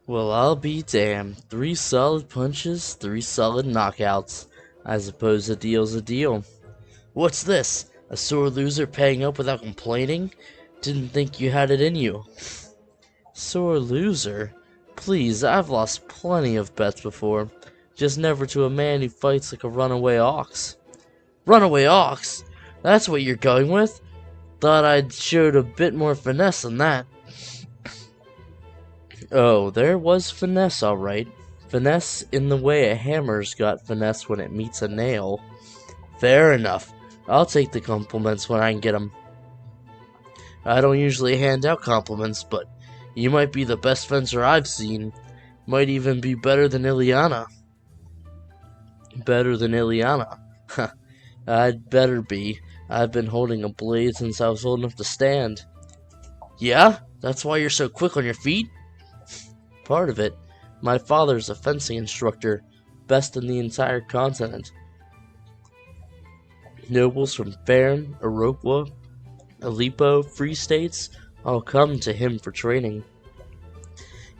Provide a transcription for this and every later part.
Well, I'll be damned. 3 solid punches, 3 solid knockouts. I suppose a deal's a deal. What's this? A sore loser paying up without complaining? Didn't think you had it in you. Sore loser? Please, I've lost plenty of bets before. Just never to a man who fights like a runaway ox. Runaway ox? That's what you're going with? Thought I'd showed a bit more finesse than that. Oh, there was finesse, alright. Finesse in the way a hammer's got finesse when it meets a nail. Fair enough. I'll take the compliments when I can get 'em. I don't usually hand out compliments, but you might be the best fencer I've seen. Might even be better than Ileana. Better than Ileana? Huh. I'd better be. I've been holding a blade since I was old enough to stand. Yeah? That's why you're so quick on your feet? Part of it. My father's a fencing instructor, best in the entire continent. Nobles from Farron, Iroquois, Aleppo, Free States, all come to him for training.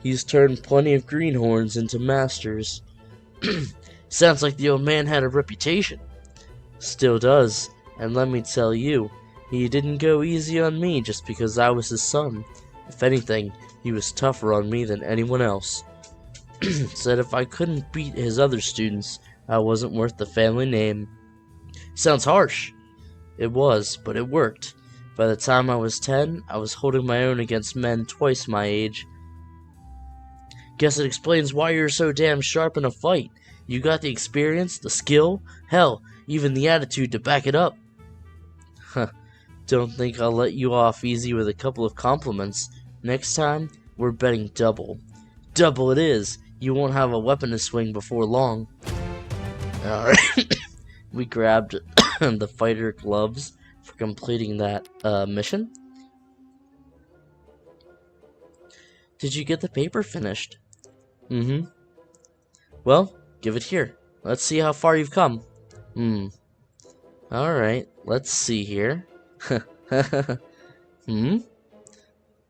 He's turned plenty of greenhorns into masters. Sounds like the old man had a reputation. Still does, and let me tell you, he didn't go easy on me just because I was his son. If anything, he was tougher on me than anyone else. Said if I couldn't beat his other students, I wasn't worth the family name. Sounds harsh. It was, but it worked. By the time I was 10, I was holding my own against men twice my age. Guess it explains why you're so damn sharp in a fight. You got the experience, the skill, hell, even the attitude to back it up. Huh. Don't think I'll let you off easy with a couple of compliments. Next time, we're betting double. Double it is. You won't have a weapon to swing before long. Alright. We grabbed the fighter gloves for completing that mission. Did you get the paper finished? Mm-hmm. Well, give it here. Let's see how far you've come. Alright, let's see here.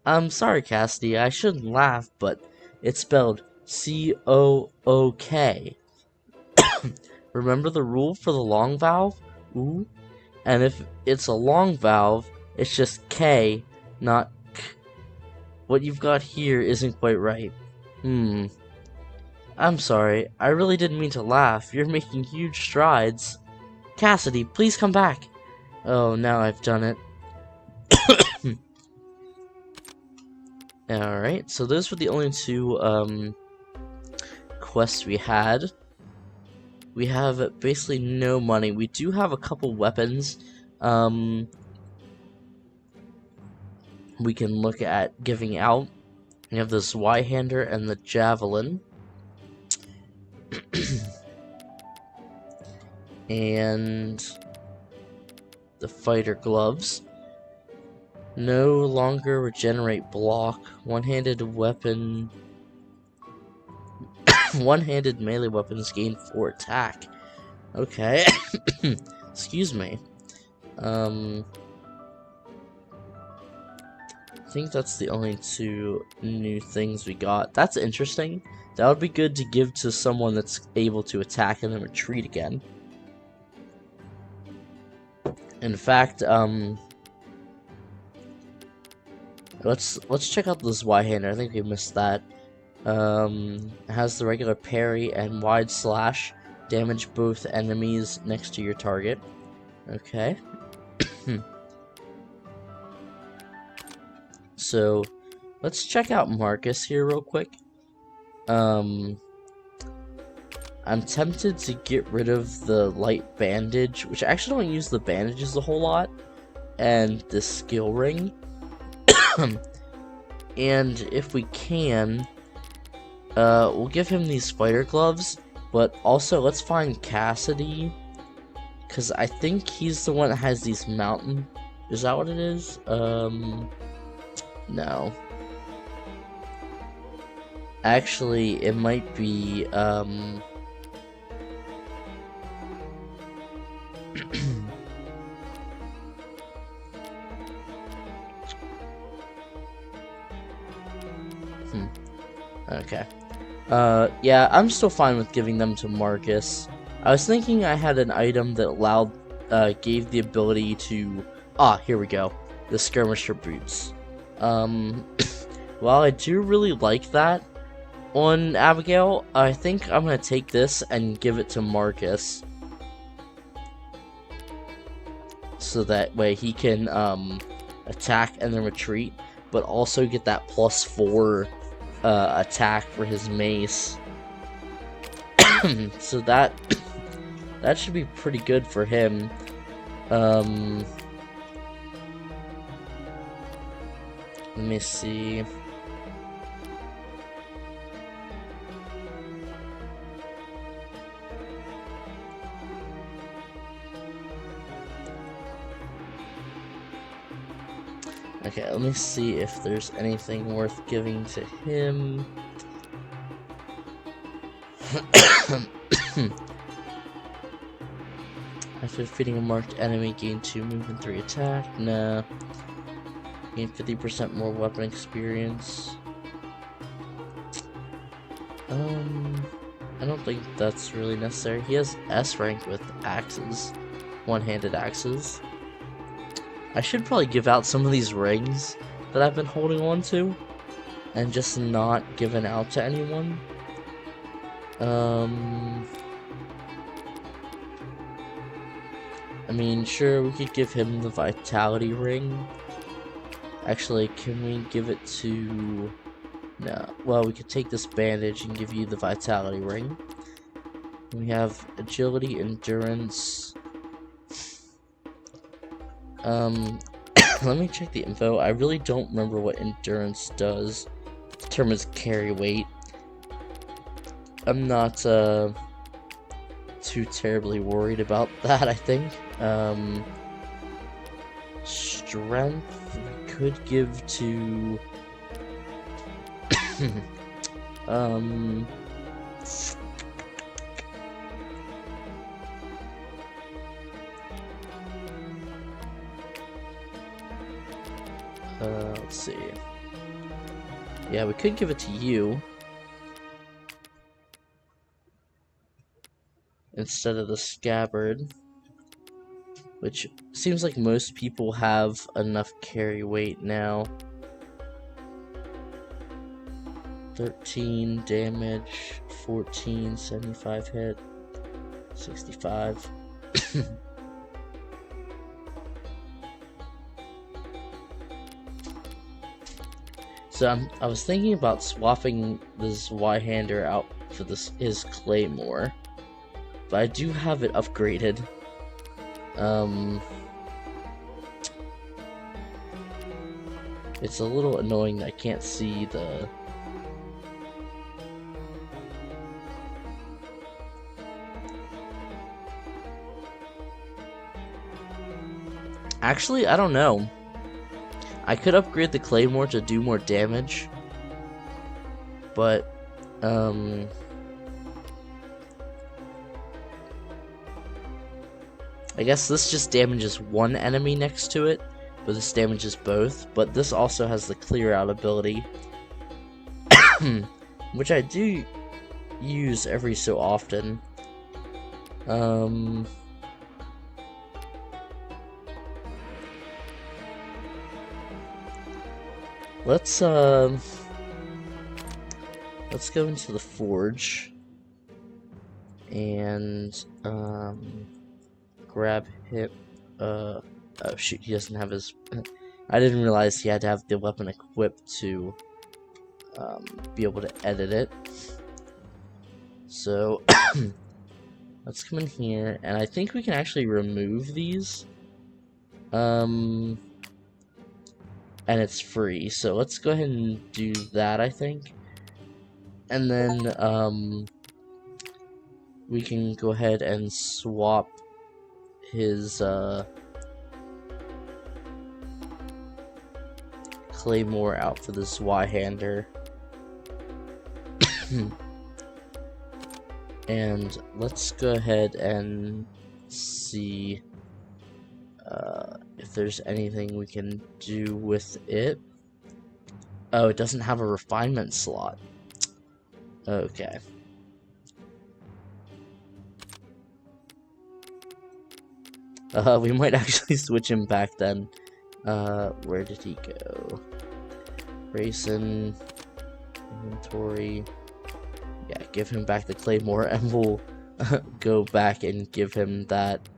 I'm sorry, Cassidy, I shouldn't laugh, but it's spelled C-O-O-K. Remember the rule for the long valve? Ooh. And if it's a long valve, it's just K, not K. What you've got here isn't quite right. I'm sorry, I really didn't mean to laugh. You're making huge strides. Cassidy, please come back. Oh, now I've done it. Alright, so those were the only two quests we had. We have basically no money. We do have a couple weapons we can look at giving out. We have the Zweihander and the Javelin. And the fighter gloves. No longer regenerate block. One-handed weapon. One-handed melee weapons gain 4 attack. Okay. Excuse me. I think that's the only two new things we got. That's interesting. That would be good to give to someone that's able to attack and then retreat again. In fact, let's check out the Zweihander. I think we missed that. It has the regular parry and wide slash. Damage both enemies next to your target. Okay. So, let's check out Marcus here real quick. I'm tempted to get rid of the light bandage, which I actually don't use the bandages a whole lot, and the skill ring. And if we can, we'll give him these fighter gloves, but also let's find Cassidy, because I think he's the one that has these mountain. Is that what it is? No. Actually, it might be, Okay. Yeah, I'm still fine with giving them to Marcus. I was thinking I had an item that gave the ability to... Ah, here we go. The Skirmisher Boots. While I do really like that on Abigail, I think I'm gonna take this and give it to Marcus. So that way he can, attack and then retreat, but also get that +4 attack for his mace. So that should be pretty good for him. Let me see. Okay, let me see if there's anything worth giving to him. After defeating a marked enemy, gain 2 movement, 3 attack. Nah. Gain 50% more weapon experience. I don't think that's really necessary. He has S rank with axes. One-handed axes. I should probably give out some of these rings that I've been holding on to and just not given out to anyone. I mean, sure, we could give him the vitality ring. Actually, can we give it to... No. Well, we could take this bandage and give you the vitality ring. We have agility, endurance. Let me check the info. I really don't remember what endurance does. Determines carry weight. I'm not too terribly worried about that, I think. Strength we could give to let's see. Yeah, we could give it to you instead of the scabbard, which seems like most people have enough carry weight now. 13 damage, 14, 75 hit, 65. So I was thinking about swapping this Y-hander out for his claymore, but I do have it upgraded. It's a little annoying that I can't see the... Actually, I don't know. I could upgrade the claymore to do more damage, but I guess this just damages one enemy next to it, but this damages both. But this also has the clear out ability, which I do use every so often. Let's go into the forge and grab him. Oh shoot, he doesn't have his... I didn't realize he had to have the weapon equipped to be able to edit it. So let's come in here, and I think we can actually remove these. And it's free, so let's go ahead and do that, I think. And then we can go ahead and swap his claymore out for this Y-hander. And let's go ahead and see if there's anything we can do with it. Oh, it doesn't have a refinement slot. Okay. We might actually switch him back then. Where did he go? Grayson, inventory. Yeah, give him back the Claymore, and we'll go back and give him that.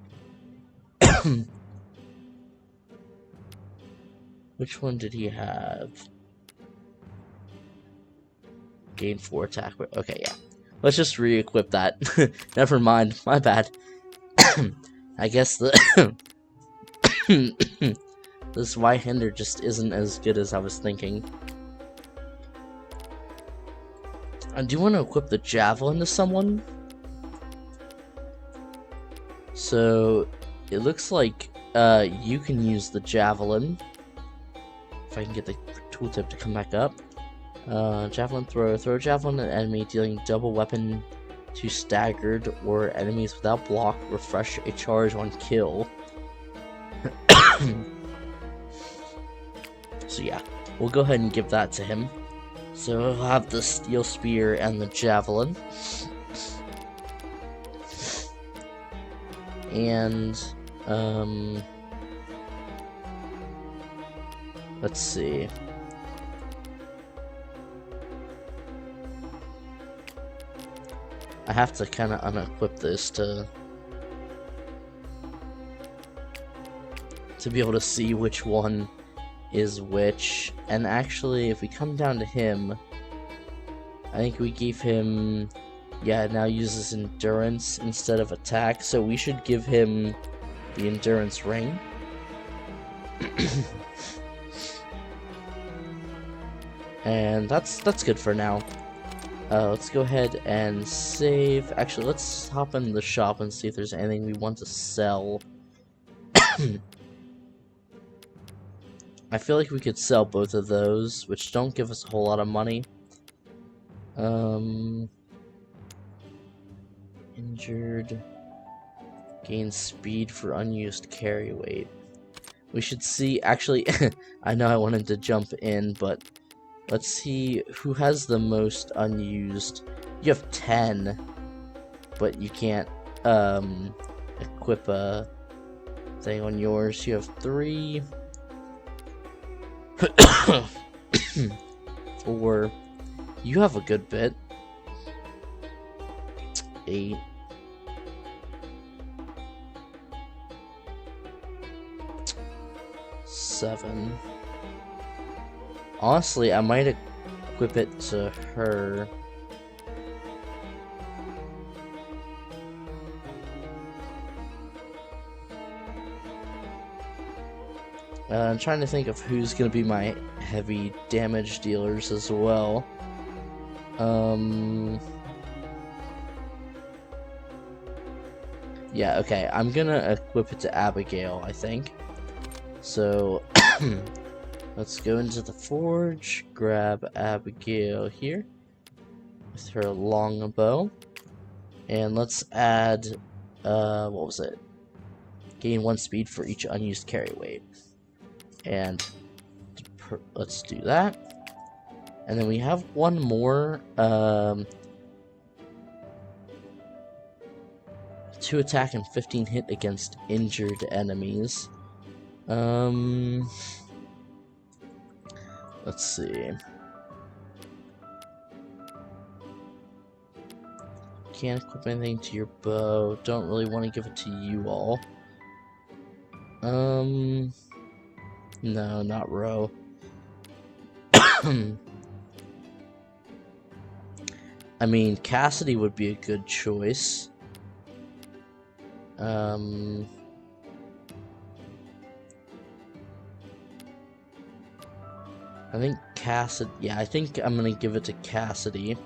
Which one did he have? Gain 4 attack. Okay, yeah. Let's just re-equip that. Never mind. My bad. I guess the this Y-hander just isn't as good as I was thinking. I do want to equip the javelin to someone. So it looks like you can use the javelin. If I can get the tooltip to come back up. Javelin throw. Throw javelin at an enemy, dealing double weapon to staggered or enemies without block. Refresh a charge on kill. So yeah, we'll go ahead and give that to him. So we'll have the steel spear and the javelin. And let's see. I have to kind of unequip this to be able to see which one is which. And actually, if we come down to him, I think we gave him, yeah, now uses endurance instead of attack, so we should give him the endurance ring. And that's good for now. Let's go ahead and save. Actually, let's hop in the shop and see if there's anything we want to sell. I feel like we could sell both of those, which don't give us a whole lot of money. Injured. Gain speed for unused carry weight. We should see, actually, I know I wanted to jump in, but let's see who has the most unused. You have 10, but you can't equip a thing on yours. You have 3. 4. You have a good bit. 8. 7. Honestly, I might equip it to her. I'm trying to think of who's going to be my heavy damage dealers as well. Yeah, okay, I'm gonna equip it to Abigail, I think. So, let's go into the forge, grab Abigail here with her longbow, and let's add, what was it? Gain 1 speed for each unused carry weight. And let's do that. And then we have one more, 2 attack and 15 hit against injured enemies. Let's see. Can't equip anything to your bow. Don't really want to give it to you all. No, not row. I mean, Cassidy would be a good choice. I think Cassidy. Yeah, I think I'm gonna give it to Cassidy.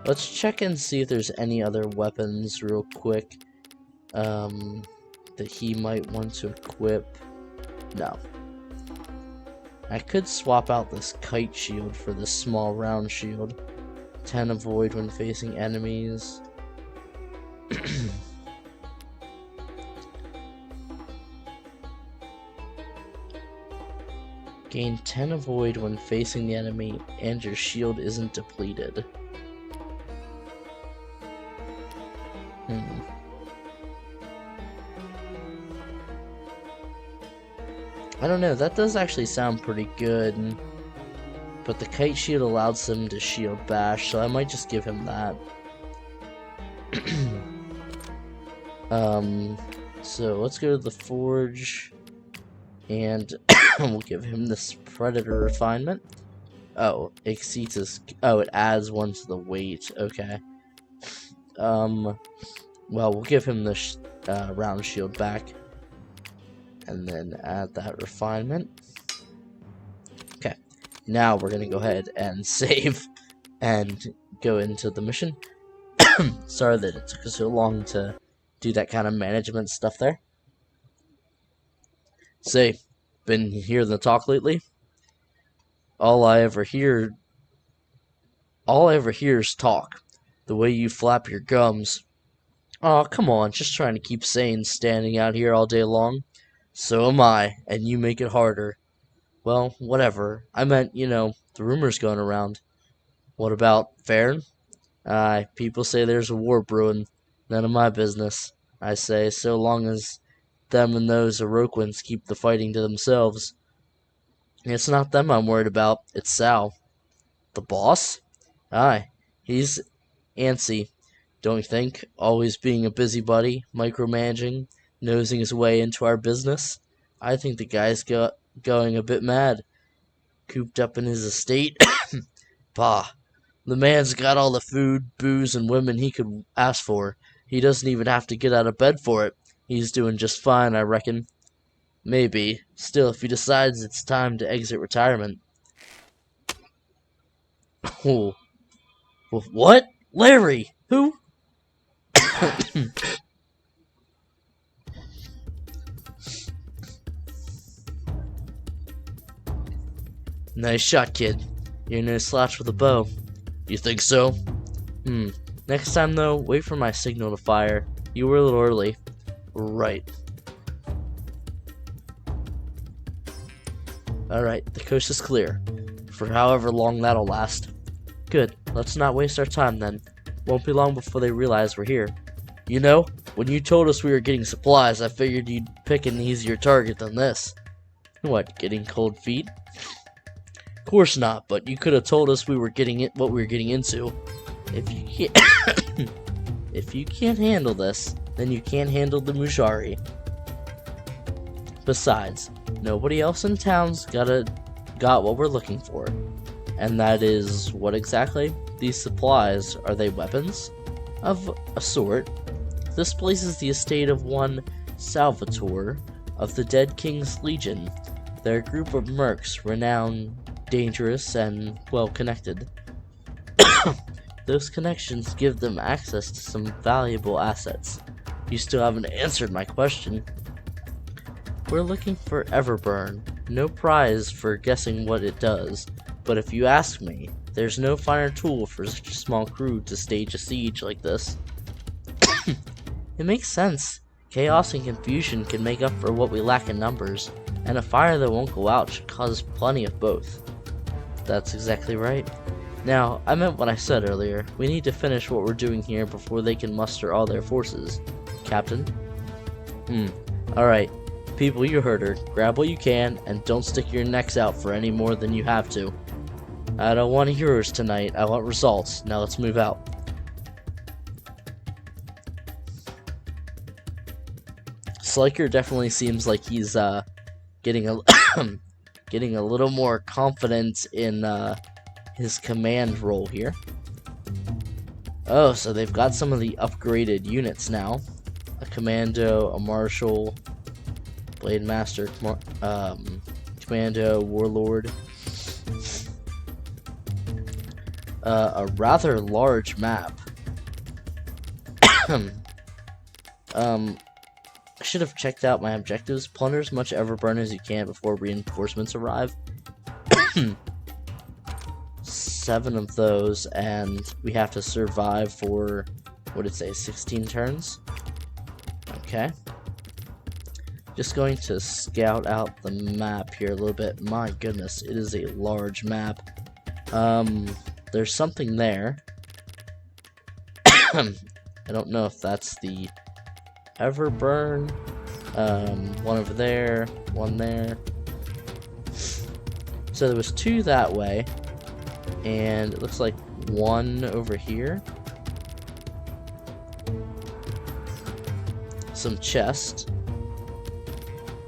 Let's check and see if there's any other weapons real quick that he might want to equip. No. I could swap out this kite shield for this small round shield. 10 avoid when facing enemies. Gain 10 avoid when facing the enemy, and your shield isn't depleted. I don't know, that does actually sound pretty good. But the kite shield allows him to shield bash, so I might just give him that. So let's go to the forge, and we'll give him this predator refinement. Oh, it exceeds his. Oh, it adds one to the weight. Okay. Well, we'll give him the round shield back, and then add that refinement. Okay. Now we're gonna go ahead and save, and go into the mission. Sorry that it took us so long to do that kind of management stuff there. Say, been hearing the talk lately? All I ever hear is talk. The way you flap your gums. Aw, come on, just trying to keep sane standing out here all day long. So am I, and you make it harder. Well, whatever. I meant, the rumors going around. What about Farron? Aye, people say there's a war brewing. None of my business. I say, so long as them and those Iroquois keep the fighting to themselves. It's not them I'm worried about, it's Sal. The boss? Aye, he's antsy, don't you think? Always being a busybody, micromanaging, nosing his way into our business. I think the guy's going a bit mad. Cooped up in his estate. Bah. The man's got all the food, booze, and women he could ask for. He doesn't even have to get out of bed for it. He's doing just fine, I reckon. Maybe. Still, if he decides it's time to exit retirement. Oh. What? Larry? Who? Nice shot, kid. You're no slouch with a bow. You think so? Next time, though, wait for my signal to fire. You were a little early. Right. Alright, the coast is clear. For however long that'll last. Good. Let's not waste our time, then. Won't be long before they realize we're here. When you told us we were getting supplies, I figured you'd pick an easier target than this. What, getting cold feet? Of course not, but you could have told us what we were getting into. If you can't handle this, then you can't handle the Mujari. Besides, nobody else in town's got what we're looking for. And that is what exactly? These supplies, are they weapons? Of a sort. This place is the estate of one Salvatore of the Dead King's Legion. They're a group of mercs, renowned, dangerous, and well-connected. Those connections give them access to some valuable assets. You still haven't answered my question. We're looking for Everburn. No prize for guessing what it does, but if you ask me, there's no finer tool for such a small crew to stage a siege like this. It makes sense. Chaos and confusion can make up for what we lack in numbers, and a fire that won't go out should cause plenty of both. That's exactly right. Now, I meant what I said earlier. We need to finish what we're doing here before they can muster all their forces. Captain? Alright. People, you heard her. Grab what you can, and don't stick your necks out for any more than you have to. I don't want heroes tonight. I want results. Now let's move out. Sliker definitely seems like he's getting a getting a little more confident in his command role here. Oh, so they've got some of the upgraded units now. A commando, a marshal, blade master, commando, warlord. A rather large map. I should have checked out my objectives. Plunder as much Everburn as you can before reinforcements arrive. 7 of those, and we have to survive for, what did it say, 16 turns? Okay. Just going to scout out the map here a little bit. My goodness, it is a large map. There's something there. I don't know if that's the Everburn. One over there, one there. So there was 2 that way, and it looks like 1 over here. Some chest.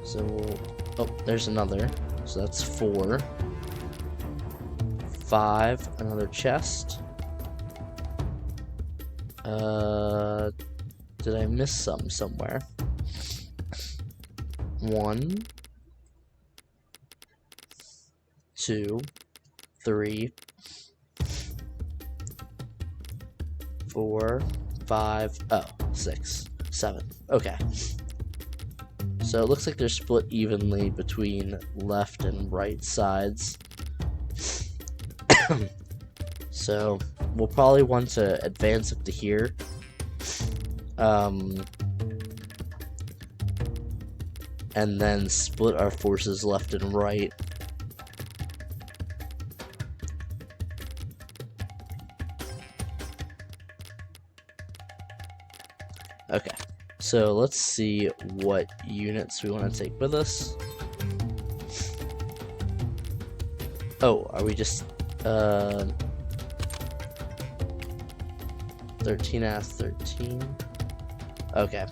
So we'll, oh, there's another. So that's 4. 5, another chest. Did I miss some somewhere? 1, 2, 3, 4, 5, 6, 7. Okay. So it looks like they're split evenly between left and right sides. So we'll probably want to advance up to here. And then split our forces left and right. Okay, so let's see what units we want to take with us. Oh, are we just 13 out of 13? Okay.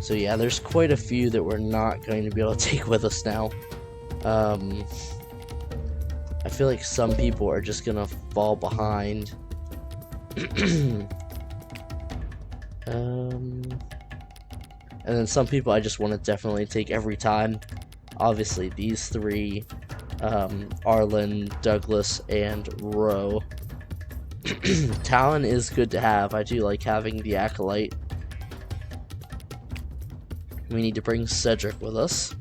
So yeah, there's quite a few that we're not going to be able to take with us now. I feel like some people are just gonna fall behind. And then some people I just want to definitely take every time. Obviously these 3, Arlen, Douglas, and Rowe. Talon is good to have. I do like having the Acolyte. We need to bring Cedric with us.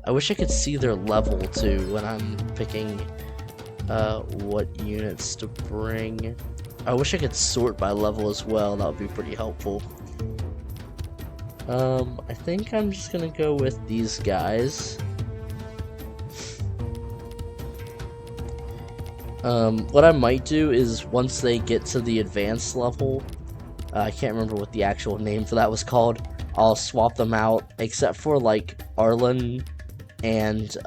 I wish I could see their level too when I'm picking what units to bring. I wish I could sort by level as well. That would be pretty helpful. I think I'm just gonna go with these guys. What I might do is once they get to the advanced level, I can't remember what the actual name for that was called, I'll swap them out, except for like Arlen and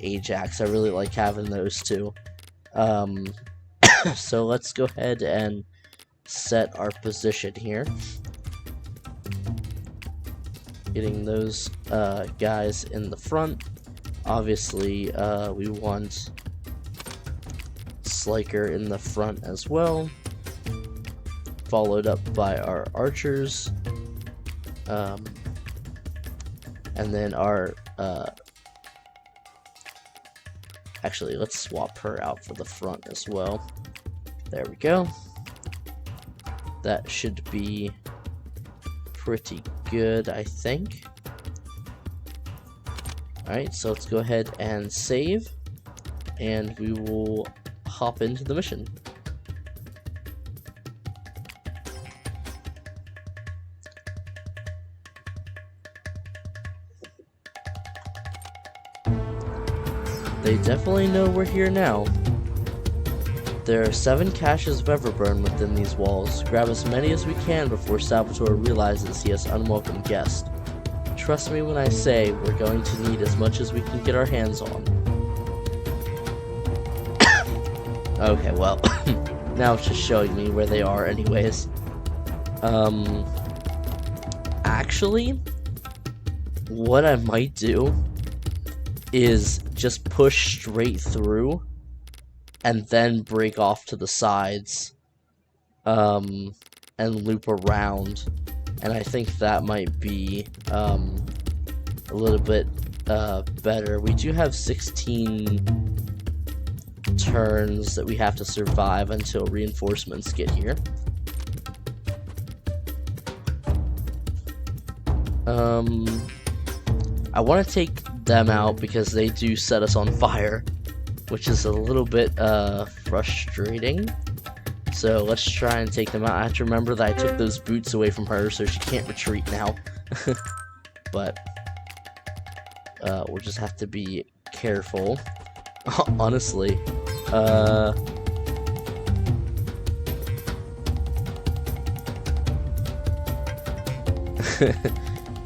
Ajax. I really like having those 2. So let's go ahead and set our position here. Getting those guys in the front. Obviously, we want Sliker in the front as well, followed up by our archers, and then our actually, let's swap her out for the front as well. There we go. That should be pretty good, I think. Alright, so let's go ahead and save, and we will hop into the mission. They definitely know we're here now. There are 7 caches of Everburn within these walls. Grab as many as we can before Salvatore realizes he has unwelcome guests. Trust me when I say we're going to need as much as we can get our hands on. Okay, well, now it's just showing me where they are anyways. Actually, what I might do is just push straight through and then break off to the sides, and loop around, and I think that might be a little bit better. We do have 16 turns that we have to survive until reinforcements get here. I want to take them out because they do set us on fire, which is a little bit frustrating. So let's try and take them out. I have to remember that I took those boots away from her, so she can't retreat now. But we'll just have to be careful. Honestly,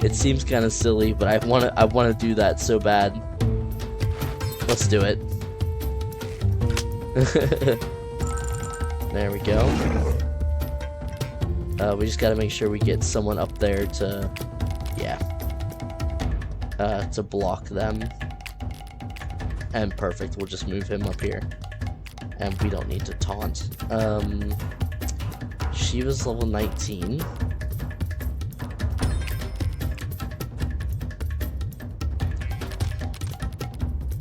it seems kind of silly, but I wanna do that so bad. Let's do it. There we go. We just gotta make sure we get someone up there to, yeah, to block them. And perfect, we'll just move him up here. And we don't need to taunt. She was level 19.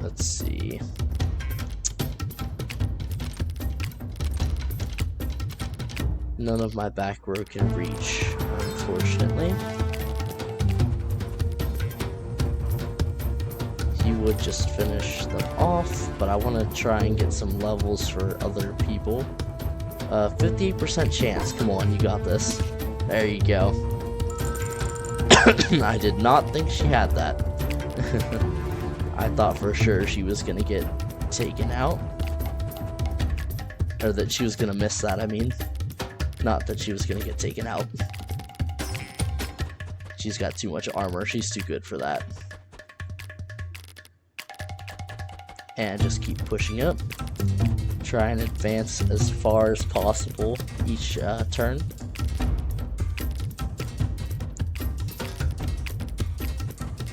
Let's see. None of my back row can reach, unfortunately. He would just finish them off, but I want to try and get some levels for other people. 58% chance. Come on, you got this. There you go. I did not think she had that. I thought for sure she was gonna get taken out. Or that she was gonna miss that, I mean. Not that she was gonna get taken out. She's got too much armor. She's too good for that. And just keep pushing up. Try and advance as far as possible each turn.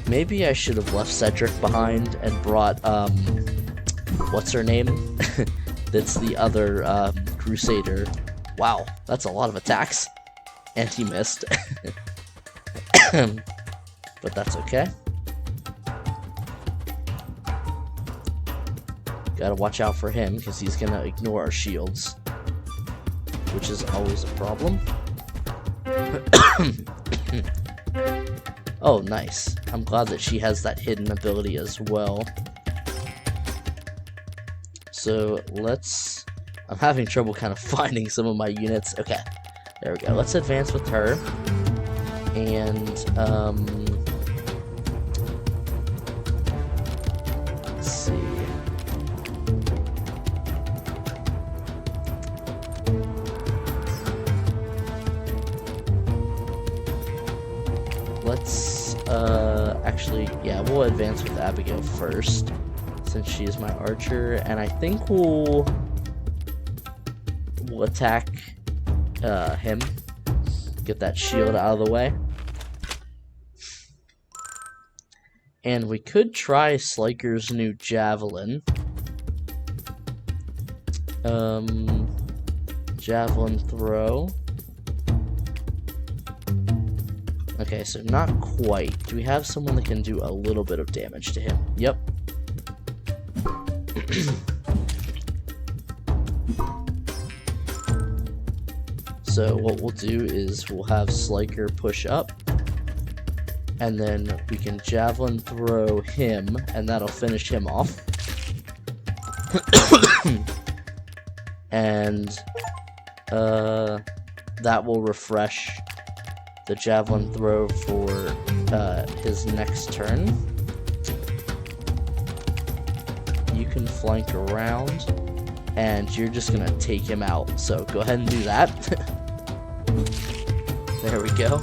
Maybe I should have left Cedric behind and brought, what's her name? That's the other Crusader. Wow, that's a lot of attacks. And he missed. But that's okay. Gotta watch out for him, because he's gonna ignore our shields. Which is always a problem. Oh, nice. I'm glad that she has that hidden ability as well. So, let's... I'm having trouble kind of finding some of my units. Okay, there we go. Let's advance with her. And, let's see. Let's, actually, yeah, we'll advance with Abigail first, since she is my archer, and I think we'll attack, him, get that shield out of the way. And we could try Sliker's new javelin. Javelin throw. Okay, so not quite. Do we have someone that can do a little bit of damage to him? Yep. So what we'll do is we'll have Sliker push up, and then we can javelin throw him, and that'll finish him off. And that will refresh the javelin throw for his next turn. You can flank around, and you're just gonna take him out. So go ahead and do that. There we go.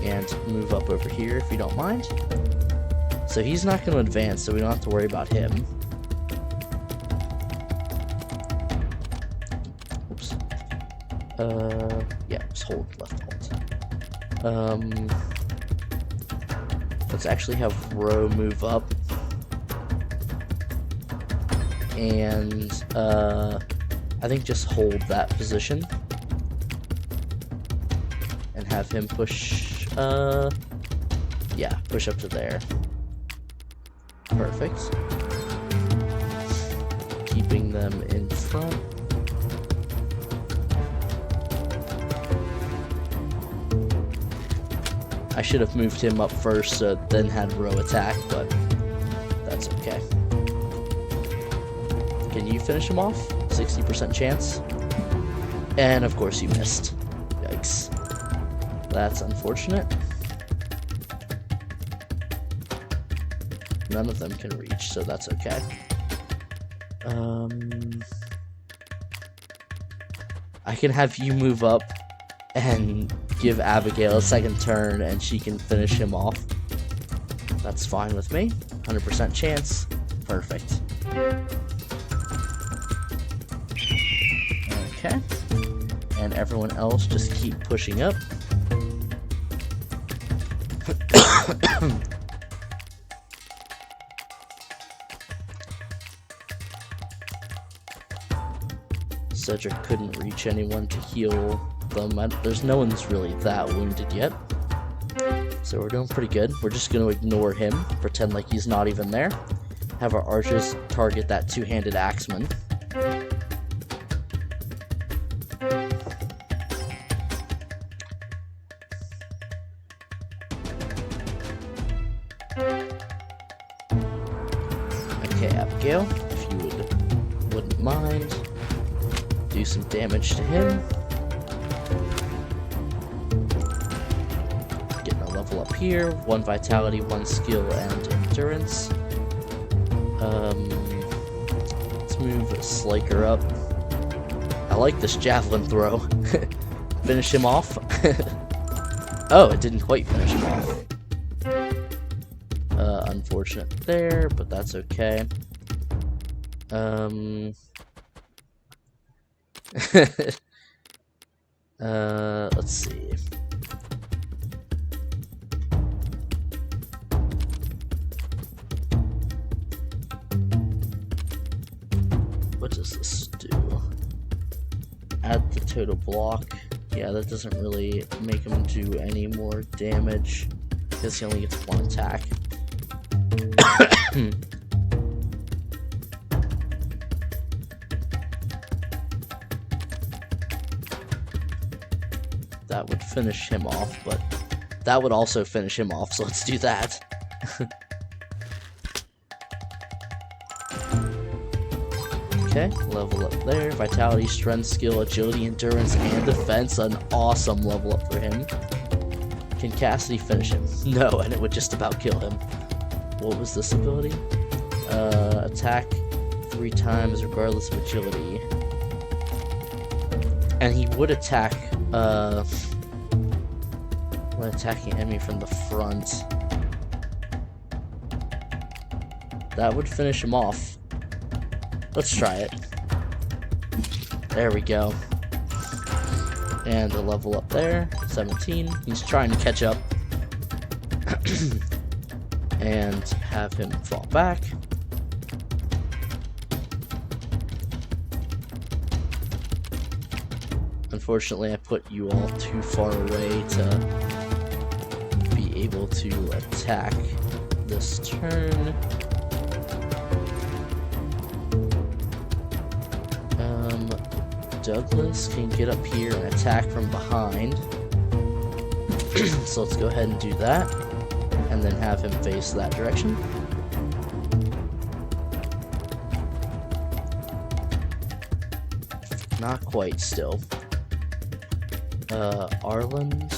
And move up over here if you don't mind. So he's not going to advance, so we don't have to worry about him. Oops. Yeah, just hold, left hold. Let's actually have Ro move up. And, I think just hold that position. And have him push, yeah, push up to there. Perfect. Keeping them in front. I should have moved him up first, so then had Ro attack, but that's okay. Can you finish him off? 60% chance. And of course you missed. Yikes. That's unfortunate. None of them can reach, so that's okay. I can have you move up and give Abigail a second turn and she can finish him off. That's fine with me. 100% chance. Perfect. Okay. And everyone else just keep pushing up. Cedric couldn't reach anyone to heal them. There's no one's really that wounded yet. So we're doing pretty good. We're just going to ignore him, pretend like he's not even there. Have our archers target that two-handed axeman. Okay, Abigail, if you wouldn't mind, do some damage to him. Getting a level up here. 1 vitality, 1 skill, and endurance. Let's move Slaker up. I like this javelin throw. Finish him off. Oh, it didn't quite finish him off. Unfortunate there, but that's okay. Let's see. What does this do? Add the total block. Yeah, that doesn't really make him do any more damage because he only gets 1 attack. That would finish him off, but that would also finish him off, so let's do that. Okay, level up there. Vitality, strength, skill, agility, endurance, and defense. An awesome level up for him. Can Cassidy finish him? No, and it would just about kill him. What was this ability? Attack 3 times regardless of agility. And he would attack when attacking enemy from the front. That would finish him off. Let's try it. There we go. And a level up there. 17. He's trying to catch up. And have him fall back. Unfortunately, I put you all too far away to be able to attack this turn. Douglas can get up here and attack from behind. So let's go ahead and do that. And then have him face that direction. Not quite still. Arland.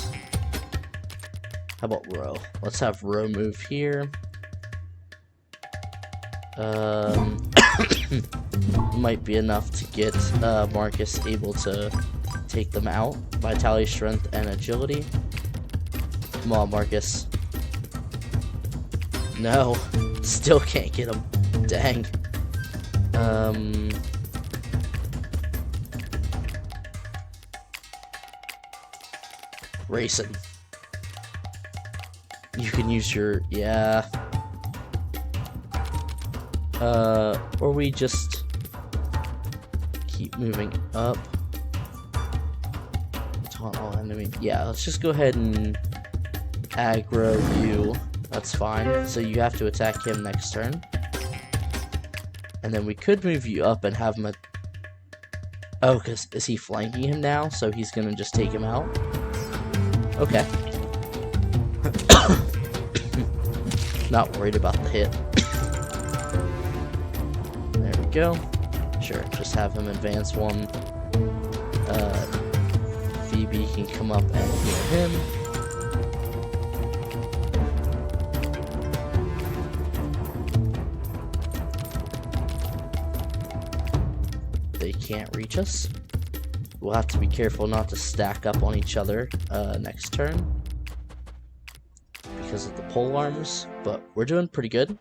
How about Row? Let's have Row move here. Might be enough to get Marcus able to take them out. Vitality, strength, and agility. Come on, Marcus. No, still can't get him. Dang. Racing. You can use your, yeah. Or we just keep moving up. Taunt all enemy. Yeah, let's just go ahead and aggro you. That's fine. So you have to attack him next turn. And then we could move you up and have him oh, because is he flanking him now? So he's gonna just take him out? Okay. Not worried about the hit. There we go. Sure, just have him advance one. Phoebe can come up and heal him. They can't reach us. We'll have to be careful not to stack up on each other next turn because of the pole arms, but we're doing pretty good.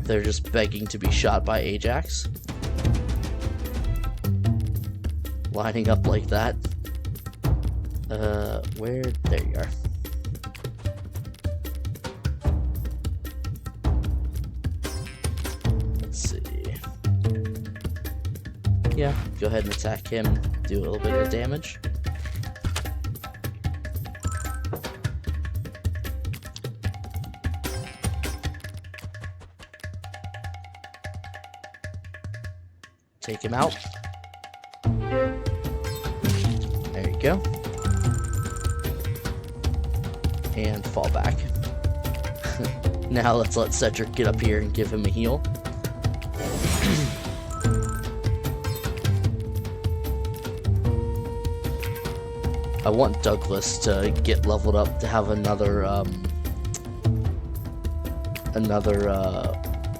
They're just begging to be shot by Ajax. Lining up like that. Where? There you are. Let's see. Yeah, go ahead and attack him. Do a little bit of damage. Take him out. There you go. And fall back. Now let's let Cedric get up here and give him a heal. I want Douglas to get leveled up to have another,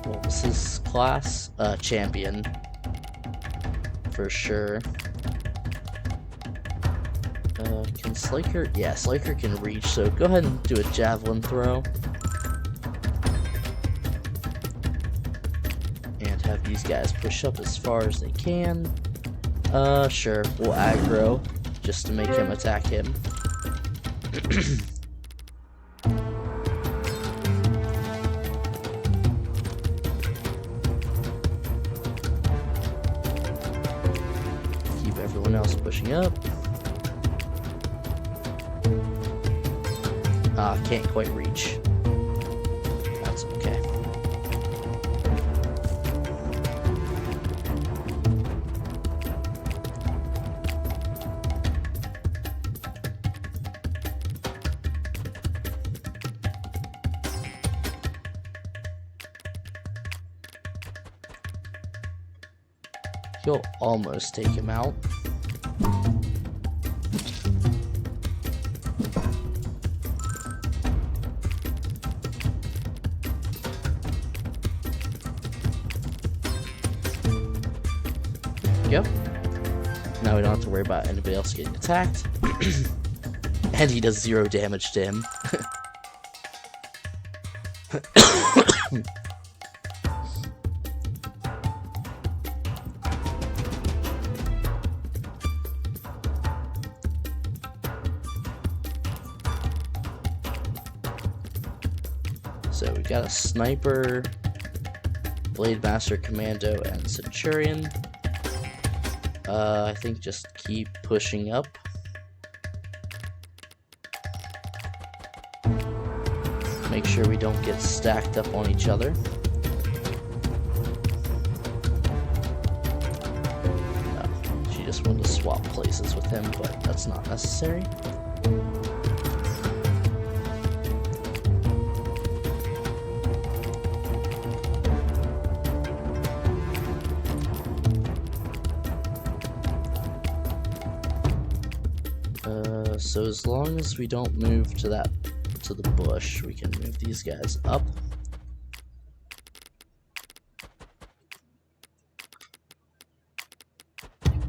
what was his class? Champion. For sure. Can Slaker? Yeah, Slaker can reach, so go ahead and do a javelin throw. And have these guys push up as far as they can. Sure, we'll aggro, just to make him attack him. Keep everyone else pushing up. Can't quite reach. That's okay. He'll almost take him out. Yep. Now we don't have to worry about anybody else getting attacked. And he does 0 damage to him. So we got a sniper, Blade Master, Commando, and Centurion. I think just keep pushing up. Make sure we don't get stacked up on each other. She just wanted to swap places with him, but that's not necessary. So as long as we don't move to the bush, we can move these guys up.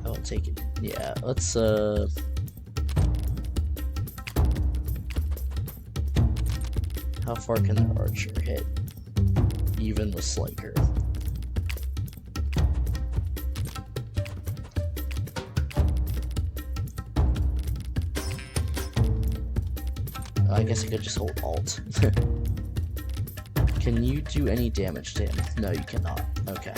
I'll take it. Yeah, let's how far can the archer hit? Even with Slaker. I guess I could just hold Alt. Can you do any damage to him? No, you cannot. Okay.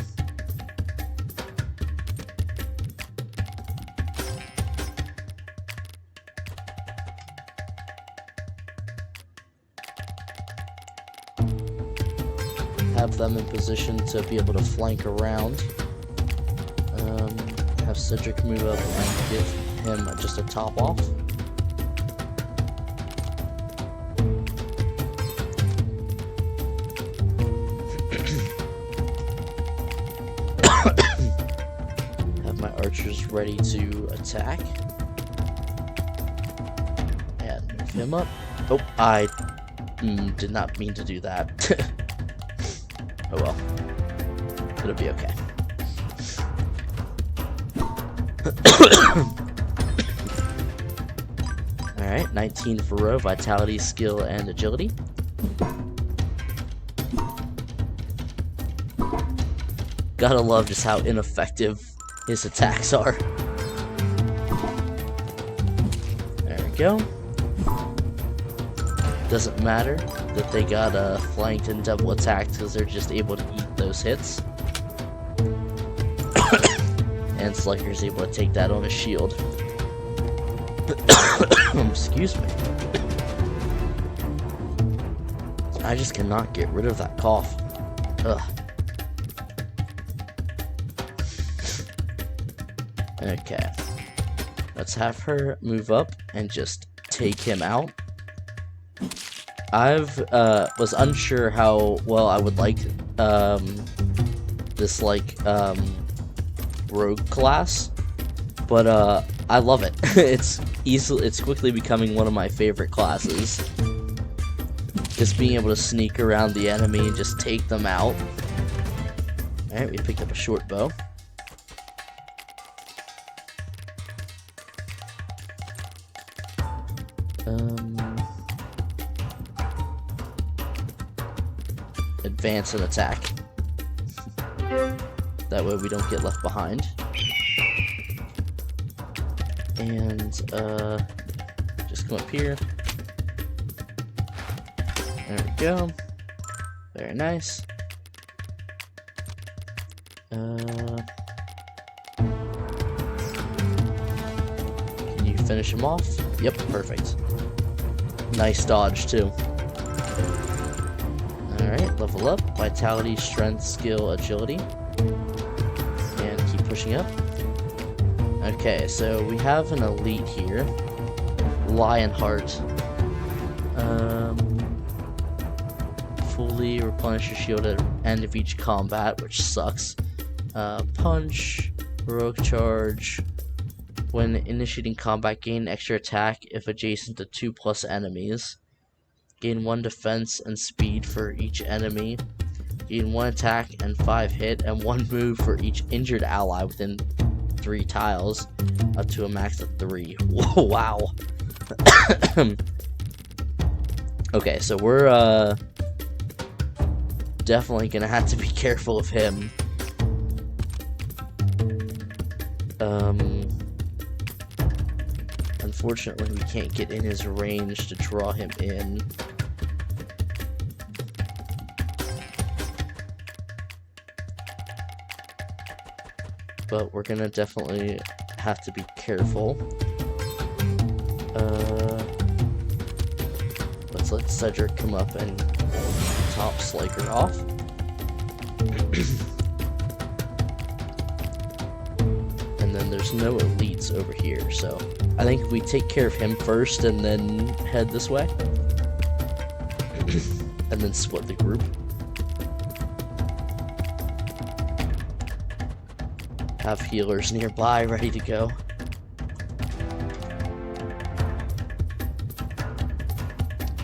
Have them in position to be able to flank around. Have Cedric move up and give him just a top off. archers ready to attack. And move him up. Oh, I did not mean to do that. Oh well. It'll be okay. Alright, 19 for row, vitality, skill, and agility. Gotta love just how ineffective his attacks are. There we go. Doesn't matter that they got flanked and double attacked because they're just able to eat those hits. And Sliker's able to take that on his shield. Excuse me. I just cannot get rid of that cough. Ugh. Okay. Let's have her move up and just take him out. I've was unsure how well I would like this rogue class, but I love it. It's quickly becoming one of my favorite classes. Just being able to sneak around the enemy and just take them out. Alright, we picked up a short bow. Advance and attack. That way we don't get left behind. And just come up here. There we go. Very nice. Can you finish him off? Yep, perfect. Nice dodge too. Alright, level up. Vitality, strength, skill, agility. And keep pushing up. Okay, so we have an elite here. Lionheart. Fully replenish your shield at the end of each combat, which sucks. Punch. Heroic charge. When initiating combat, gain extra attack if adjacent to 2+ enemies. Gain 1 defense and speed for each enemy. Gain 1 attack and 5 hit, and 1 move for each injured ally within 3 tiles, up to a max of 3. Whoa, wow. Okay, so we're definitely gonna have to be careful of him. Unfortunately, we can't get in his range to draw him in. But we're gonna definitely have to be careful. Let's let Cedric come up and top Sliker off. And then there's no elites over here, so I think we take care of him first and then head this way. And then split the group. Have healers nearby ready to go.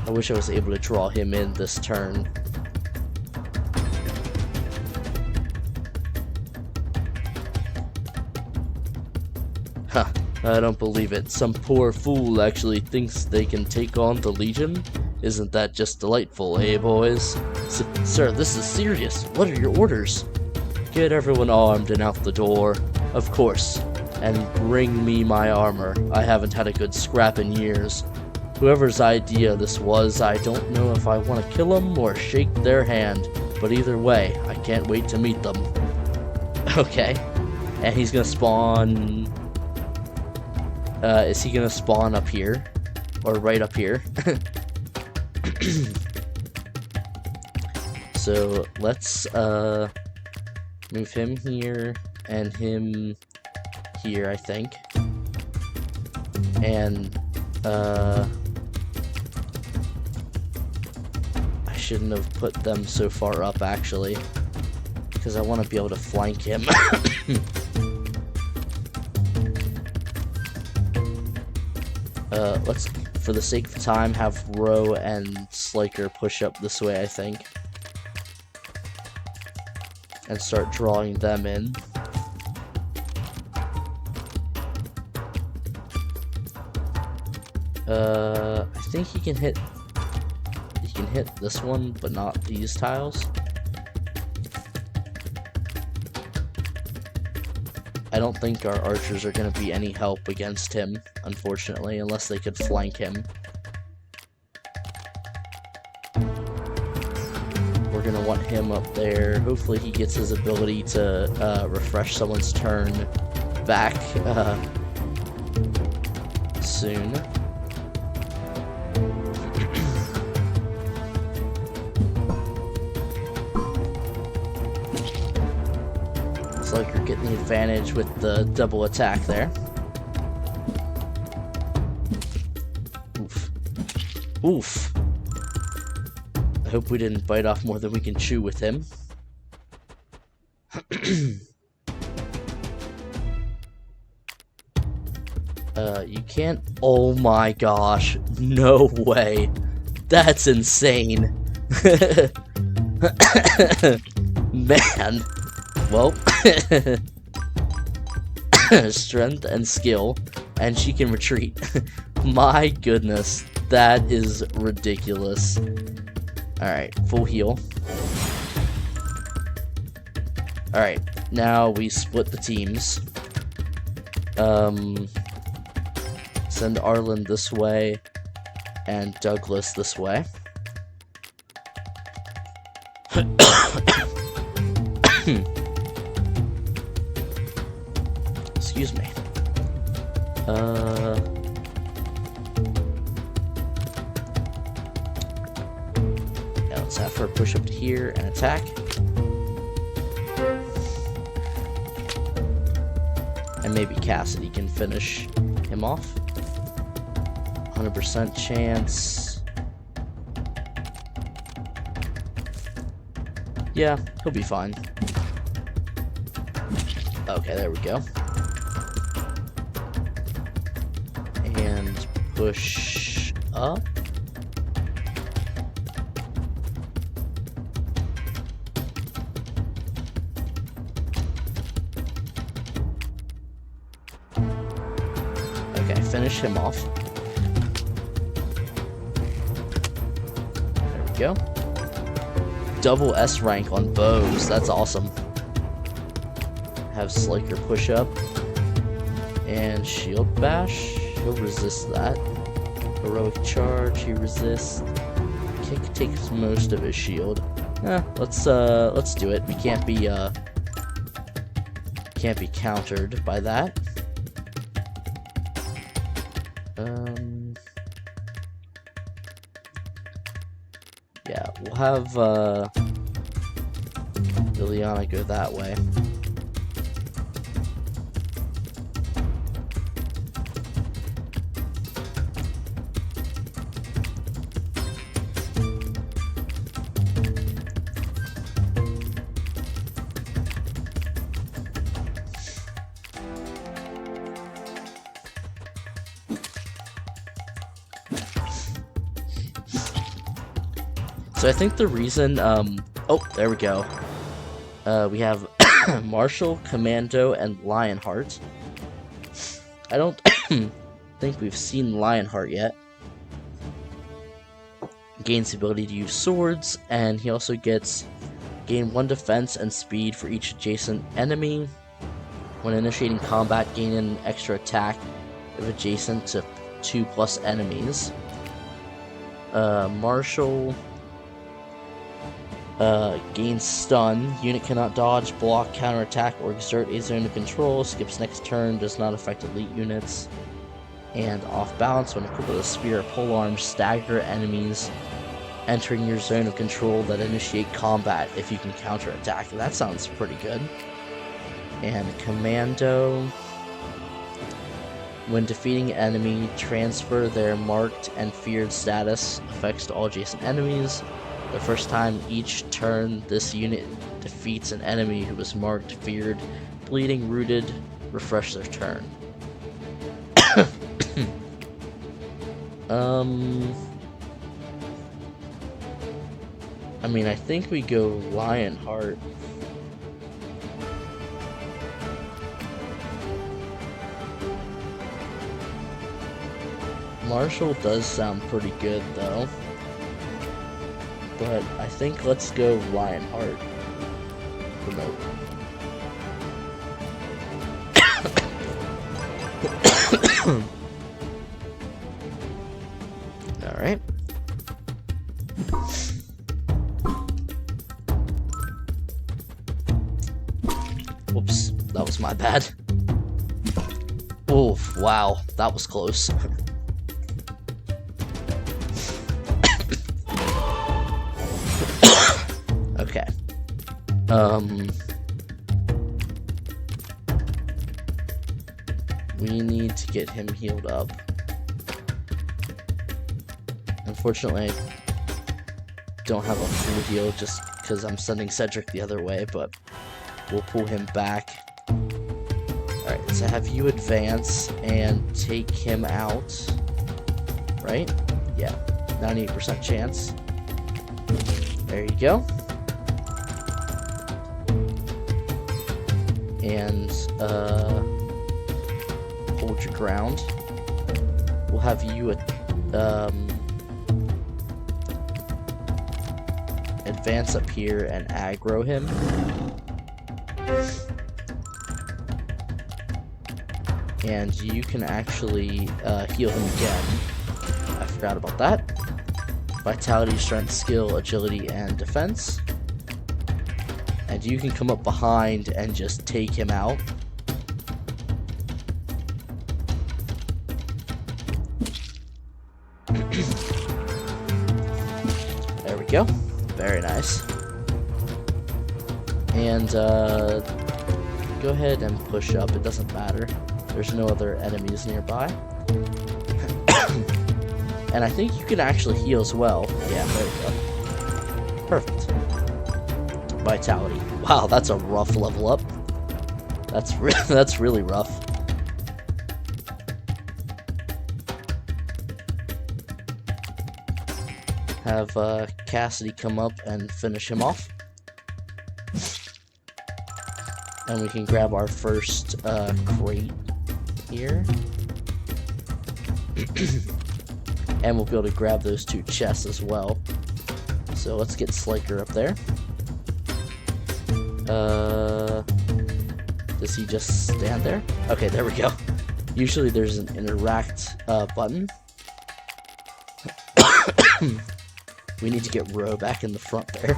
I wish I was able to draw him in this turn. Huh, I don't believe it. Some poor fool actually thinks they can take on the Legion? Isn't that just delightful, eh, boys? Sir, this is serious. What are your orders? Get everyone armed and out the door, of course, and bring me my armor. I haven't had a good scrap in years. Whoever's idea this was, I don't know if I want to kill them or shake their hand, but either way, I can't wait to meet them. Okay, and he's gonna spawn... is he gonna spawn up here? Or right up here? So, let's, move him here, and him here, I think. And, I shouldn't have put them so far up, actually. Because I want to be able to flank him. Let's, for the sake of time, have Row and Sliker push up this way, I think. And start drawing them in. I think he can hit this one, but not these tiles. I don't think our archers are going to be any help against him, unfortunately, unless they could flank him. We're going to want him up there. Hopefully he gets his ability to refresh someone's turn back soon. Like you're getting the advantage with the double attack there. Oof. Oof. I hope we didn't bite off more than we can chew with him. You can't. Oh my gosh. No way. That's insane. Man. Well, strength and skill, and she can retreat. My goodness, that is ridiculous. Alright, full heal. Alright, now we split the teams. Send Arlen this way, and Douglas this way. Excuse me. Yeah, let's have her push up to here and attack. And maybe Cassidy can finish him off. 100% chance. Yeah, he'll be fine. Okay, there we go. And push up. Okay, finish him off. There we go. Double S rank on bows. That's awesome. Have Sliker push up. And shield bash. He'll resist that. Heroic charge. He resists. Kick takes most of his shield. Let's do it. We can't be countered by that. Yeah, we'll have Liliana go that way. So I think the reason, oh, there we go. We have Marshall, Commando, and Lionheart. I don't think we've seen Lionheart yet. Gains the ability to use swords, and he also gets gain 1 defense and speed for each adjacent enemy. When initiating combat, gain an extra attack if adjacent to 2+ enemies. Marshall gains stun. Unit cannot dodge, block, counterattack, or exert a zone of control. Skips next turn. Does not affect elite units. And off balance, when equipped with a spear or polearm, stagger enemies entering your zone of control that initiate combat if you can counterattack. That sounds pretty good. And Commando. When defeating an enemy, transfer their marked and feared status effects to all adjacent enemies. The first time each turn this unit defeats an enemy who is marked, feared, bleeding, rooted, refresh their turn. I mean, I think we go Lionheart. Marshall does sound pretty good, though. But I think let's go Lionheart. Promote. Alright. Whoops, that was my bad. Oof, wow, that was close. Okay. We need to get him healed up. Unfortunately, I don't have a full heal just because I'm sending Cedric the other way, but we'll pull him back. Alright, so have you advance and take him out. Right? Yeah, 98% chance. There you go. And, hold your ground. We'll have you, advance up here and aggro him. And you can actually, heal him again. I forgot about that. Vitality, strength, skill, agility, and defense. And you can come up behind and just take him out. There we go. Very nice. And go ahead and push up. It doesn't matter. There's no other enemies nearby. And I think you can actually heal as well. Yeah, there we go. Perfect. Vitality. Wow, that's a rough level up. That's that's really rough. Have Cassidy come up and finish him off. And we can grab our first crate here. And we'll be able to grab those 2 chests as well. So let's get Slaker up there. Does he just stand there? Okay, there we go. Usually there's an interact button. We need to get Ro back in the front there.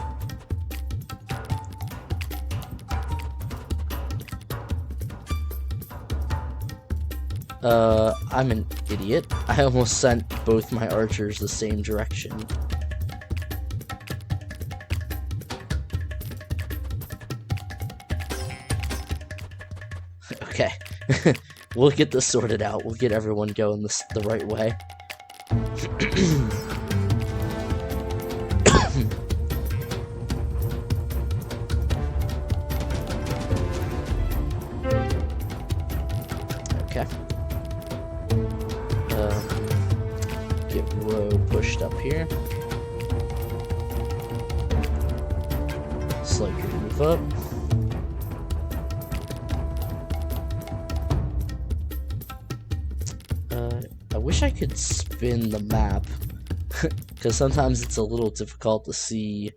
I'm an idiot. I almost sent both my archers the same direction. Okay. We'll get this sorted out. We'll get everyone going the right way. Okay. Get Ro pushed up here. Slaker move up. I wish I could spin the map, because sometimes it's a little difficult to see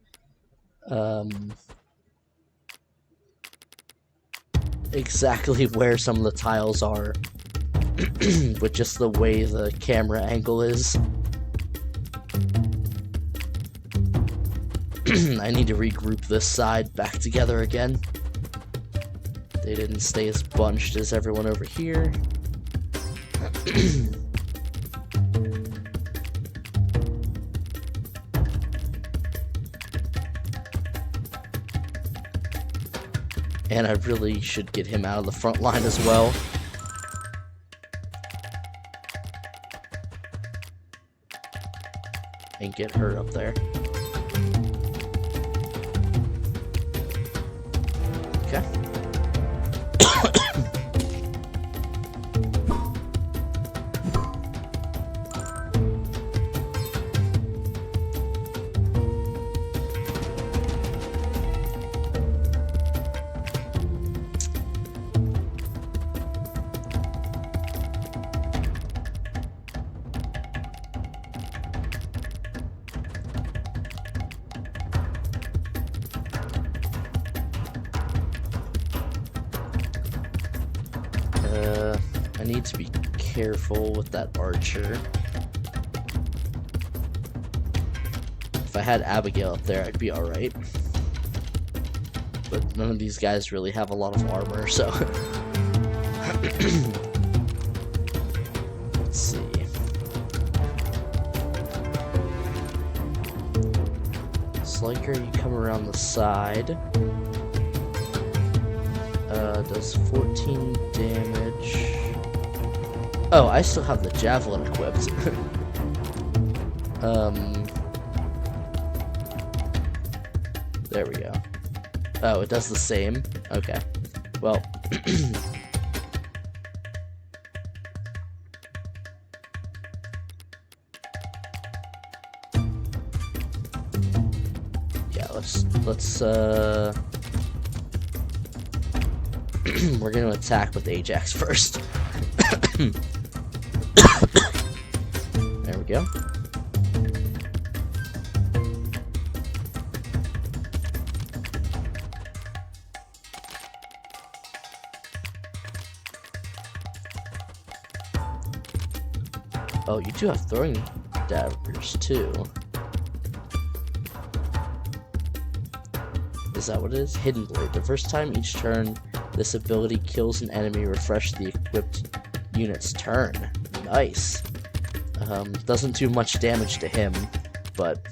exactly where some of the tiles are with just the way the camera angle is. I need to regroup this side back together again. They didn't stay as bunched as everyone over here. And I really should get him out of the front line as well. And get her up there. Okay. need to be careful with that archer. If I had Abigail up there, I'd be alright. But none of these guys really have a lot of armor, so... Let's see. Sliker, you come around the side. Does 14 damage. Oh, I still have the javelin equipped. There we go. Oh, it does the same? Okay. Well. Yeah, let's we're gonna attack with Ajax first. There we go. Oh, you do have throwing daggers too. Is that what it is? Hidden Blade. The first time each turn this ability kills an enemy, refresh the equipped unit's turn. Nice. Doesn't do much damage to him, but...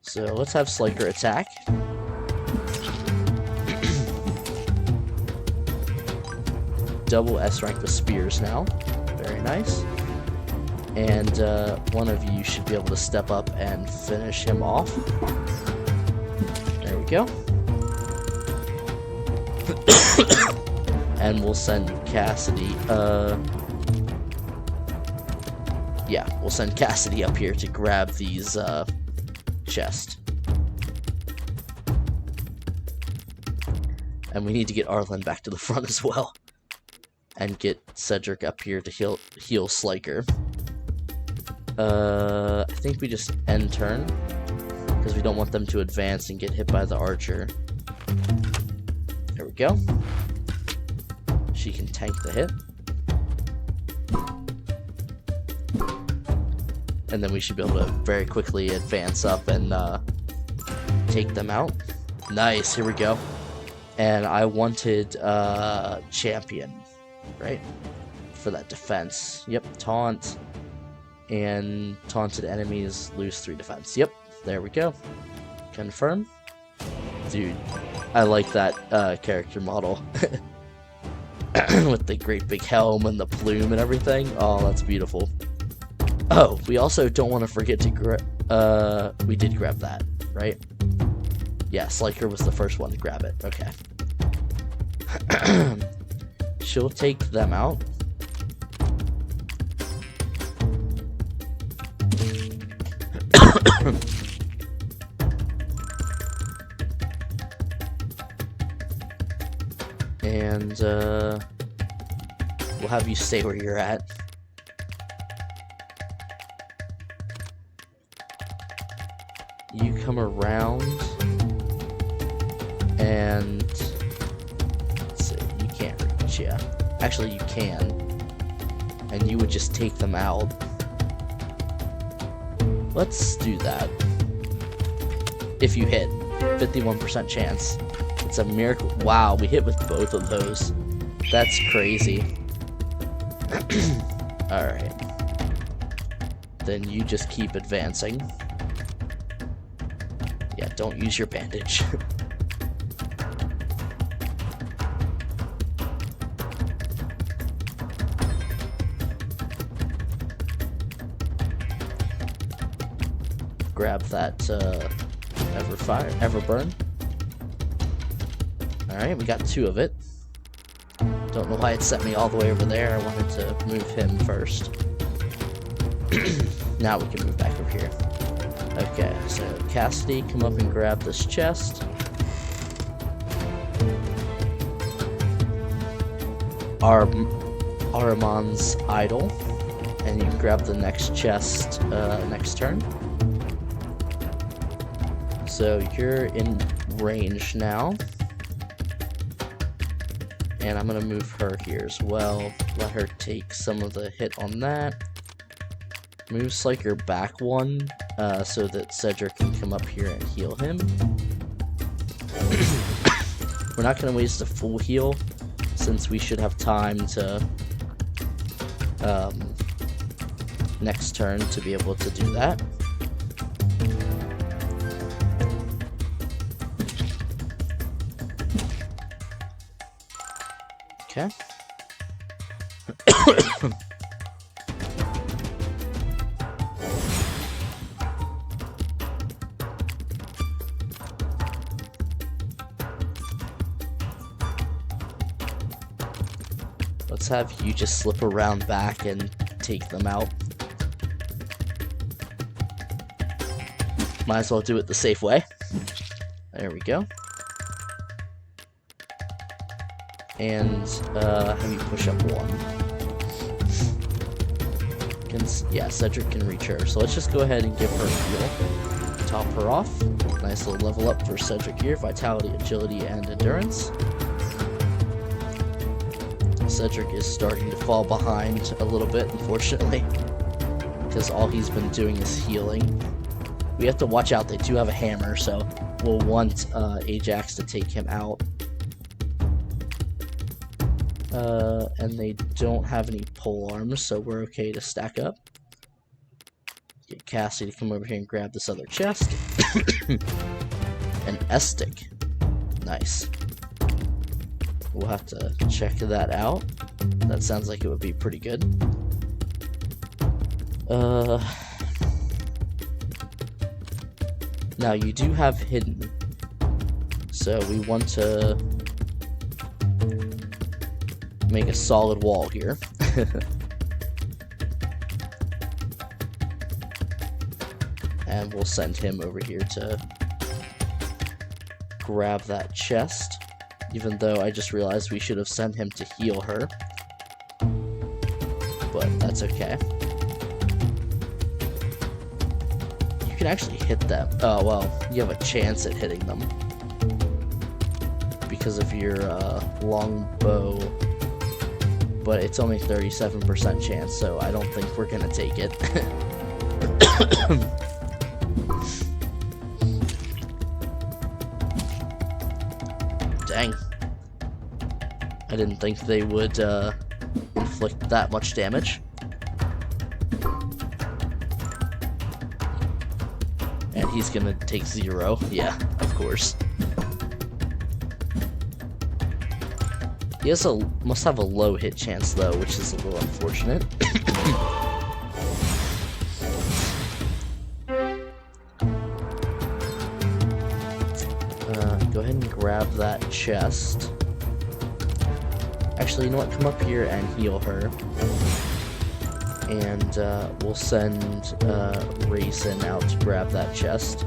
So let's have Sliker attack. Double S rank with spears now. Very nice. And one of you should be able to step up and finish him off. There we go. And we'll send Cassidy, yeah, we'll send Cassidy up here to grab these, chests. And we need to get Arlen back to the front as well. And get Cedric up here to heal Sliker. I think we just end turn, because we don't want them to advance and get hit by the archer. There we go. She can tank the hit. And then we should be able to very quickly advance up and take them out. Nice, here we go. And I wanted champion, right? For that defense. Yep, taunt. And taunted enemies lose 3 defense. Yep, there we go. Confirm. Dude, I like that character model. With the great big helm and the plume and everything. Oh, that's beautiful. Oh, we also don't want to forget to grab... we did grab that, right? Yeah, Sliker was the first one to grab it. Okay. She'll take them out. And we'll have you stay where you're at. You come around and let's see, you can't reach, yeah. Actually, you can. And you would just take them out. Let's do that. If you hit, 51% chance. It's a miracle. Wow, we hit with both of those. That's crazy. Alright. Then you just keep advancing. Yeah, don't use your bandage. Grab that Everburn. Alright, we got 2 of it. Don't know why it sent me all the way over there. I wanted to move him first. Now we can move back over here. Okay, so Cassidy, come up and grab this chest. Ahriman's idol. And you can grab the next chest next turn. So you're in range now. And I'm gonna move her here as well. Let her take some of the hit on that. Move Sliker back one, so that Cedric can come up here and heal him. We're not gonna waste a full heal, since we should have time to next turn to be able to do that. Okay. Let's have you just slip around back and take them out. Might as well do it the safe way. There we go. And have you push up one. Yeah, Cedric can reach her. So let's just go ahead and give her a heal. Top her off. Nice little level up for Cedric here. Vitality, agility, and endurance. Cedric is starting to fall behind a little bit, unfortunately, because all he's been doing is healing. We have to watch out. They do have a hammer, so we'll want Ajax to take him out. And they don't have any pole arms, so we're okay to stack up. Get Cassie to come over here and grab this other chest. An S-stick. Nice. We'll have to check that out. That sounds like it would be pretty good. Now you do have hidden, so we want to make a solid wall here. And we'll send him over here to grab that chest, even though I just realized we should have sent him to heal her, but that's okay. You can actually hit them. Oh, well, you have a chance at hitting them because of your long bow, but it's only 37% chance, so I don't think we're gonna take it. Dang. I didn't think they would inflict that much damage. And he's gonna take 0. Yeah, of course. He must have a low hit chance though, which is a little unfortunate. Go ahead and grab that chest. Actually, you know what? Come up here and heal her. And we'll send Rayson out to grab that chest.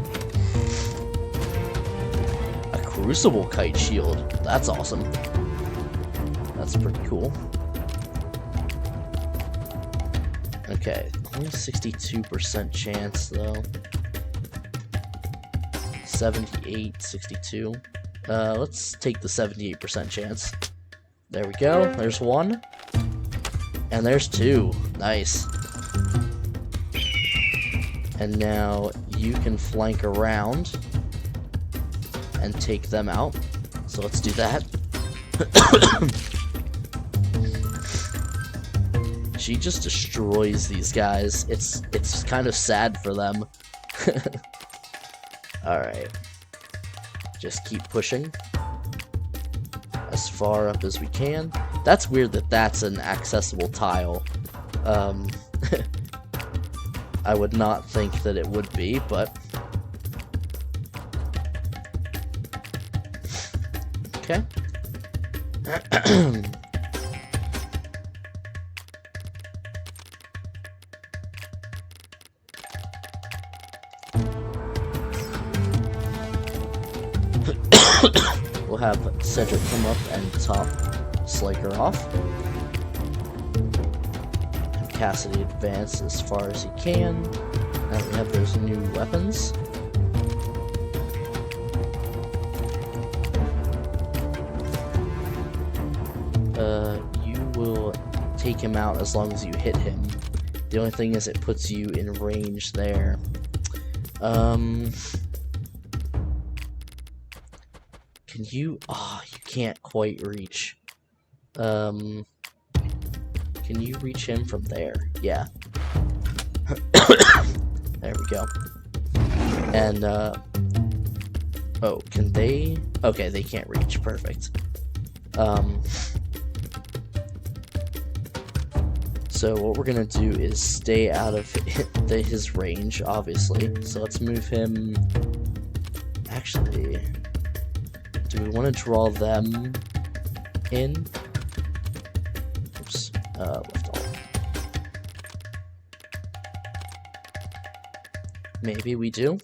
A Crucible Kite Shield. That's awesome. That's pretty cool. Okay, only 62% chance though. 78, 62. Let's take the 78% chance. There we go. There's 1. And there's 2. Nice. And now you can flank around and take them out. So let's do that. She just destroys these guys. It's kind of sad for them. Alright. Just keep pushing as far up as we can. That's weird that that's an accessible tile. I would not think that it would be, but okay. We'll have Cedric come up and top Sliker off. Have Cassidy advance as far as he can. Now we have those new weapons. will take him out as long as you hit him. The only thing is it puts you in range there. Can you... Oh, you can't quite reach. Can you reach him from there? Yeah. There we go. And, oh, can they... Okay, they can't reach. Perfect. So what we're gonna do is stay out of his range, obviously. So let's move him... Actually... Do we want to draw them in? Oops. Left alt. Maybe we do.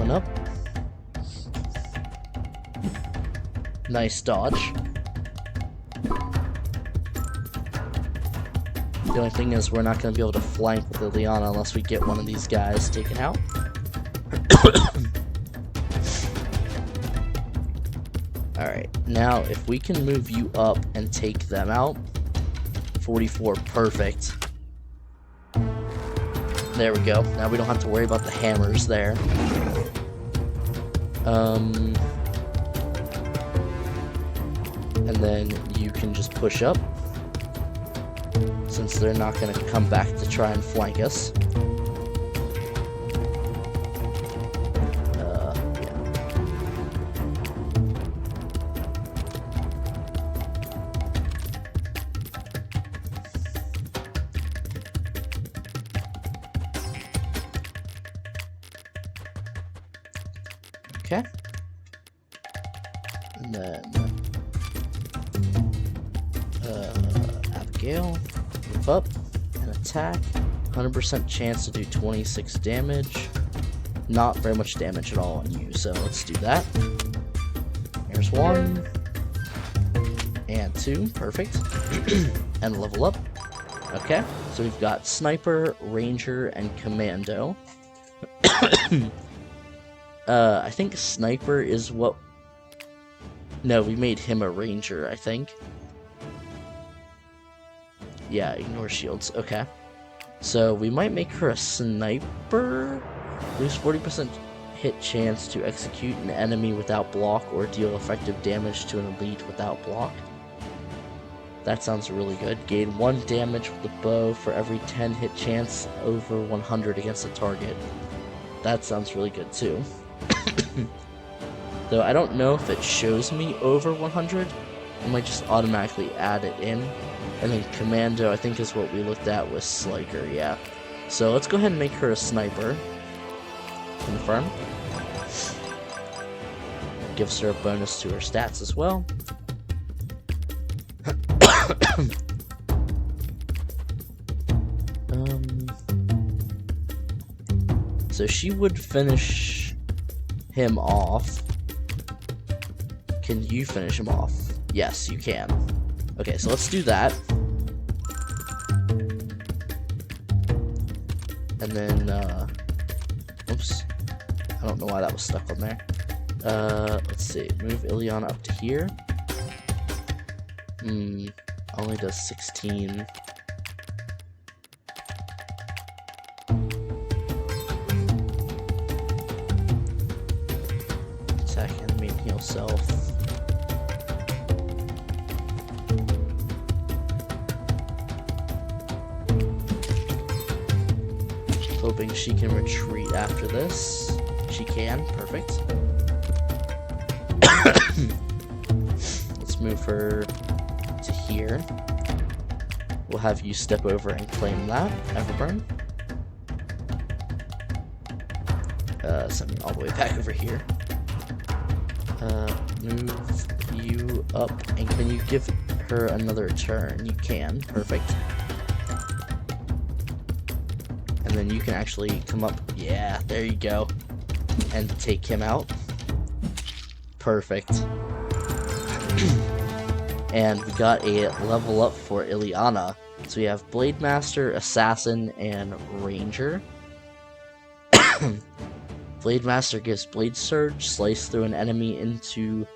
Up. Nice dodge. The only thing is we're not going to be able to flank with Liliana unless we get one of these guys taken out. Alright, now if we can move you up and take them out. 44, perfect. There we go. Now we don't have to worry about the hammers there. And then you can just push up, since they're not going to come back to try and flank us. Yeah. Okay. And then Abigail, move up and attack. 100% chance to do 26 damage. Not very much damage at all on you, so let's do that. Here's 1 and 2, perfect. And level up. Okay, so we've got Sniper, Ranger, and Commando. I think Sniper is what... No, we made him a Ranger, I think. Yeah, ignore shields. Okay. So, we might make her a Sniper? Lose 40% hit chance to execute an enemy without block or deal effective damage to an elite without block. That sounds really good. Gain 1 damage with the bow for every 10 hit chance over 100 against a target. That sounds really good too. Though I don't know if it shows me over 100. I might just automatically add it in. And then Commando, I think, is what we looked at with Sliker, yeah. So let's go ahead and make her a Sniper. Confirm. Gives her a bonus to her stats as well. So she would finish him off. Can you finish him off? Yes, you can. Okay, so let's do that. And then, oops. I don't know why that was stuck on there. Let's see. Move Ileana up to here. Only does 16. Attack enemy and heal self. Hoping she can retreat after this. She can. Perfect. Let's move her to here. We'll have you step over and claim that. Everburn. Send me all the way back over here. Move you up. And can you give her another turn? You can. Perfect. And then you can actually come up. Yeah, there you go. And take him out. Perfect. And we got a level up for Ileana. So we have Blade Master, Assassin, and Ranger. Blade Master gives Blade Surge, slice through an enemy into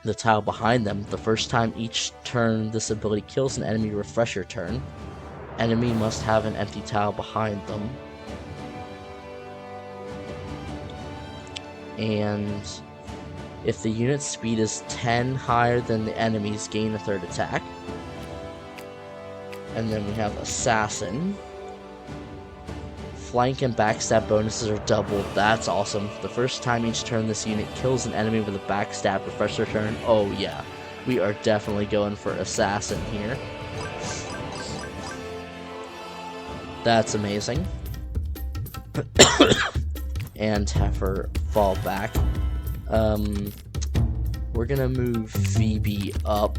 the tile behind them. The first time each turn this ability kills an enemy, refresh your turn. Enemy must have an empty tile behind them. And if the unit's speed is 10 higher than the enemy's, gain a third attack. And then we have Assassin. Flank and backstab bonuses are doubled. That's awesome. The first time each turn this unit kills an enemy with a backstab, refresh their turn. Oh yeah, we are definitely going for Assassin here. That's amazing. And have her fall back. We're gonna move Phoebe up.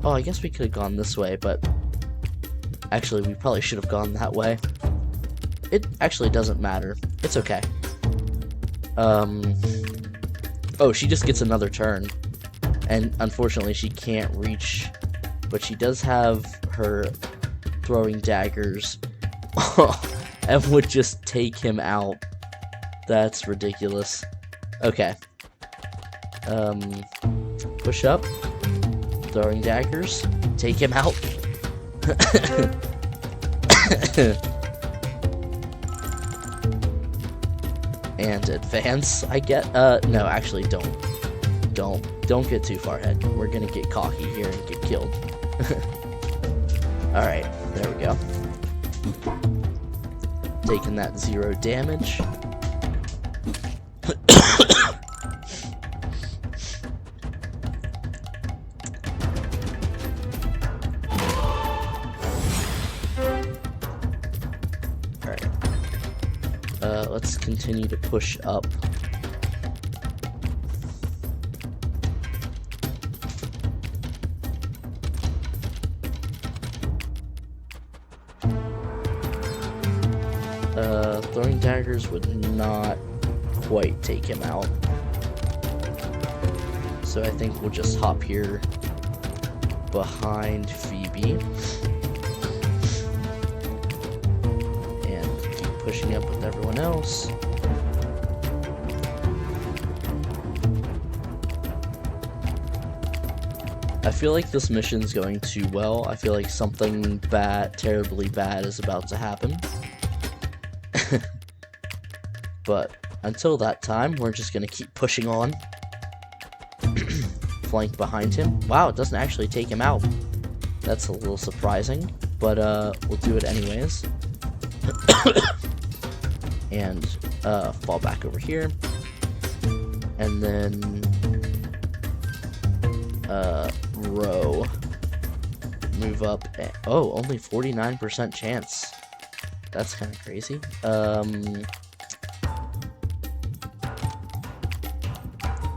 Oh, I guess we could have gone this way, but actually we probably should have gone that way. It actually doesn't matter. It's okay. Oh, she just gets another turn. And unfortunately she can't reach, but she does have her throwing daggers. And would just take him out. That's ridiculous. Okay. Push up. Throwing daggers. Take him out. And advance, I get. No, actually, don't get too far ahead. We're gonna get cocky here and get killed. Alright, there we go. Taking that 0 damage. Alright. Let's continue to push up. Throwing daggers would not quite take him out. So I think we'll just hop here behind Phoebe. And keep pushing up with everyone else. I feel like this mission's going too well. I feel like something bad, terribly bad is about to happen. But until that time, we're just gonna keep pushing on. Flank behind him. Wow, it doesn't actually take him out. That's a little surprising, but we'll do it anyways. And fall back over here. And then row. Move up. Oh, only 49% chance. That's kind of crazy.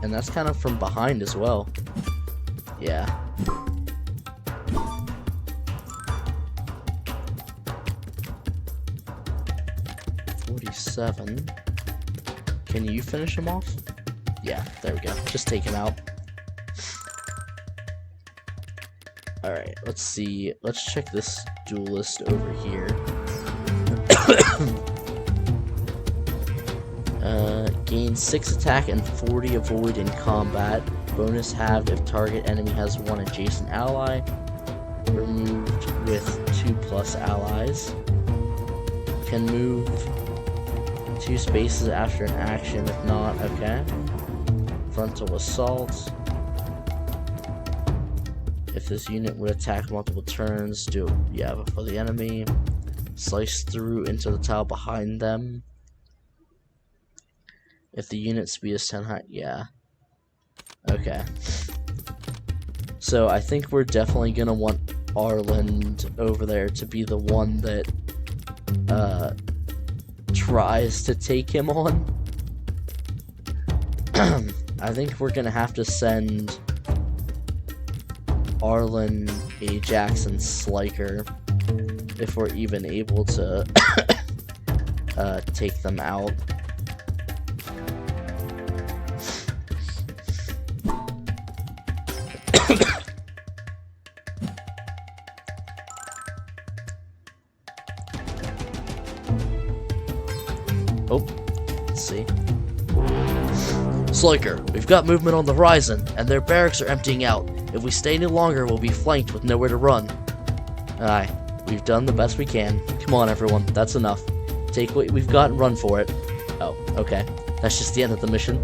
And that's kind of from behind as well. Yeah. $47. Can you finish him off? Yeah, there we go. Just take him out. Alright, let's see. Let's check this duelist over here. Gain 6 attack and 40 avoid in combat. Bonus halved if target enemy has 1 adjacent ally. Removed with 2+ allies. Can move 2 spaces after an action, if not, okay. Frontal assault. If this unit would attack multiple turns, do before the enemy. Slice through into the tile behind them. If the unit speed is 10 high, yeah. Okay. So I think we're definitely gonna want Arland over there to be the one that tries to take him on. I think we're gonna have to send Arland, Ajax, and Sliker if we're even able to take them out. Oh, let's see. Sliker, we've got movement on the horizon, and their barracks are emptying out. If we stay any longer, we'll be flanked with nowhere to run. Aye, we've done the best we can. Come on, everyone, that's enough. Take what we've got and run for it. Oh, okay. That's just the end of the mission.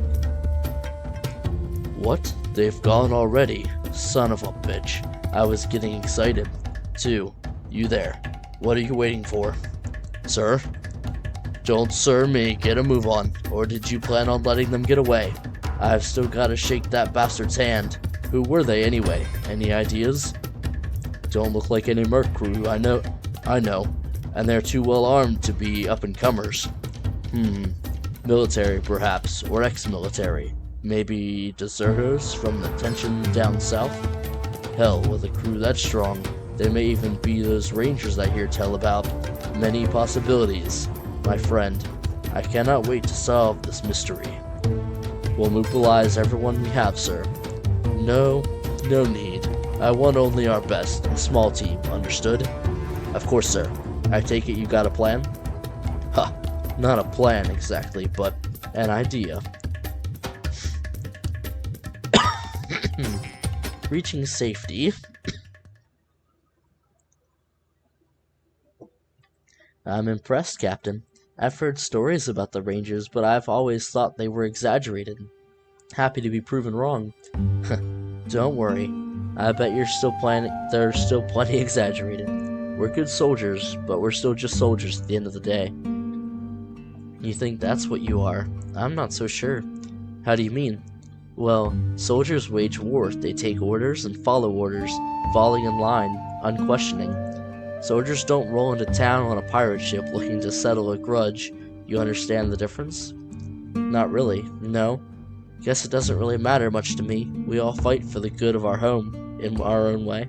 What? They've gone already? Son of a bitch. I was getting excited. Too. You there. What are you waiting for? Sir? Don't sir me, get a move on. Or did you plan on letting them get away? I've still gotta shake that bastard's hand. Who were they anyway? Any ideas? Don't look like any merc crew, I know. And they're too well armed to be up-and-comers. Military, perhaps, or ex-military. Maybe deserters from the tension down south? Hell, with a crew that strong, there may even be those rangers I hear tell about. Many possibilities. My friend, I cannot wait to solve this mystery. We'll mobilize everyone we have, sir. No need. I want only our best, a small team, understood? Of course, sir. I take it you got a plan? Huh, not a plan exactly, but an idea. Reaching safety. I'm impressed, Captain. I've heard stories about the Rangers, but I've always thought they were exaggerated. Happy to be proven wrong. Don't worry. I bet they're still plenty exaggerated. We're good soldiers, but we're still just soldiers at the end of the day. You think that's what you are? I'm not so sure. How do you mean? Well, soldiers wage war. They take orders and follow orders, falling in line, unquestioning. Soldiers don't roll into town on a pirate ship looking to settle a grudge. You understand the difference? Not really, no. Guess it doesn't really matter much to me. We all fight for the good of our home, in our own way.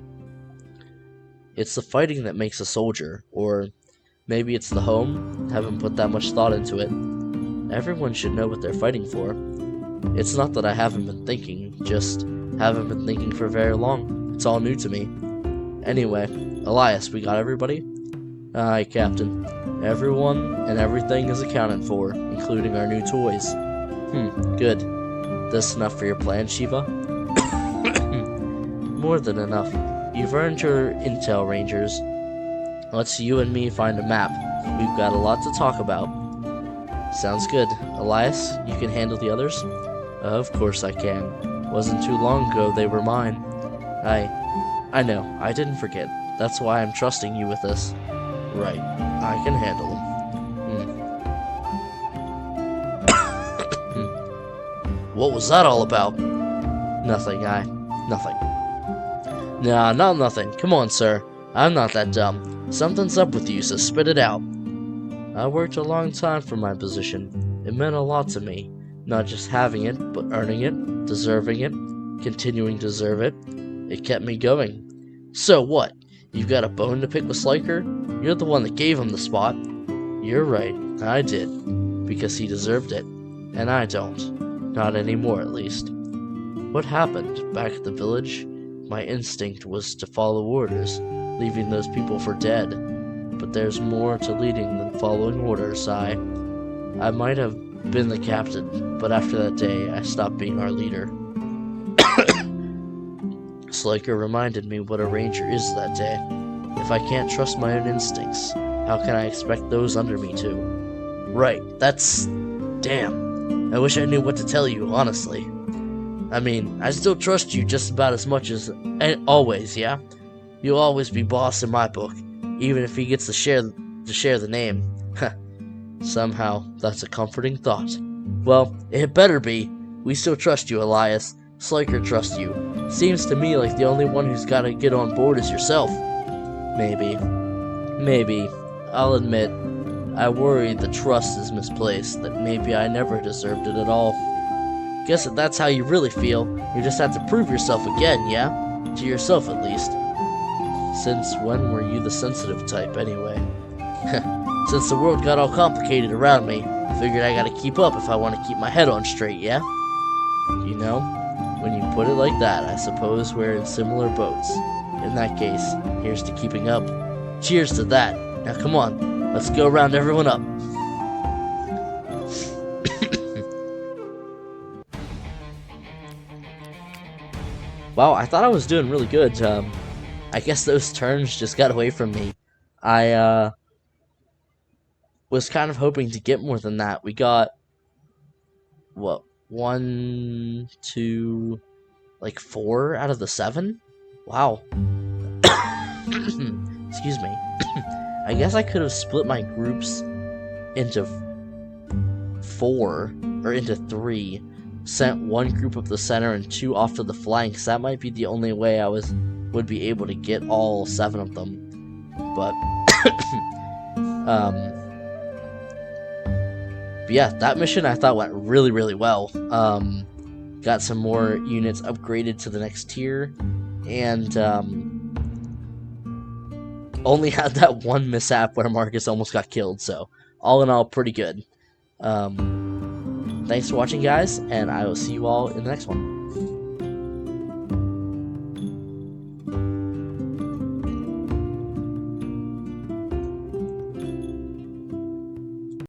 It's the fighting that makes a soldier, or maybe it's the home. Haven't put that much thought into it. Everyone should know what they're fighting for. It's not that I haven't been thinking, just haven't been thinking for very long. It's all new to me. Anyway, Elias, we got everybody? Aye, Captain. Everyone and everything is accounted for, including our new toys. Good. This enough for your plan, Shiva? More than enough. You've earned your intel, Rangers. Let's you and me find a map. We've got a lot to talk about. Sounds good. Elias, you can handle the others? Of course I can. Wasn't too long ago they were mine. I know. I didn't forget. That's why I'm trusting you with this. Right. I can handle them. What was that all about? Nothing, nothing. Nah, not nothing. Come on, sir. I'm not that dumb. Something's up with you, so spit it out. I worked a long time for my position. It meant a lot to me. Not just having it, but earning it, deserving it, continuing to deserve it. It kept me going. So what? You've got a bone to pick with Sliker? You're the one that gave him the spot. You're right, I did. Because he deserved it. And I don't. Not anymore, at least. What happened back at the village? My instinct was to follow orders, leaving those people for dead. But there's more to leading than following orders. I might have been the captain, but after that day, I stopped being our leader. Sliker reminded me what a ranger is that day. If I can't trust my own instincts, how can I expect those under me to? Right, that's... damn. I wish I knew what to tell you, honestly. I mean, I still trust you just about as much as always, yeah? You'll always be boss in my book, even if he gets to share the name. Somehow, that's a comforting thought. Well, it better be. We still trust you, Elias. Sliker trusts you. Seems to me like the only one who's got to get on board is yourself. Maybe. I'll admit, I worry the trust is misplaced, that maybe I never deserved it at all. Guess if that's how you really feel, you just have to prove yourself again, yeah? To yourself, at least. Since when were you the sensitive type, anyway? Since the world got all complicated around me, I figured I gotta keep up if I want to keep my head on straight, yeah? You know, when you put it like that, I suppose we're in similar boats. In that case, here's to keeping up. Cheers to that. Now come on, let's go round everyone up. Wow, I thought I was doing really good. I guess those turns just got away from me. I was kind of hoping to get more than that. We got, what, 1, 2, like 4 out of the 7? Wow. Excuse me. I guess I could have split my groups into 4, or into 3. Sent 1 group up the center and 2 off to the flanks. That might be the only way I would be able to get all 7 of them. But but yeah, that mission I thought went really, really well. Got some more units upgraded to the next tier, and only had that one mishap where Marcus almost got killed. So all in all, pretty good. Thanks for watching, guys, and I will see you all in the next one.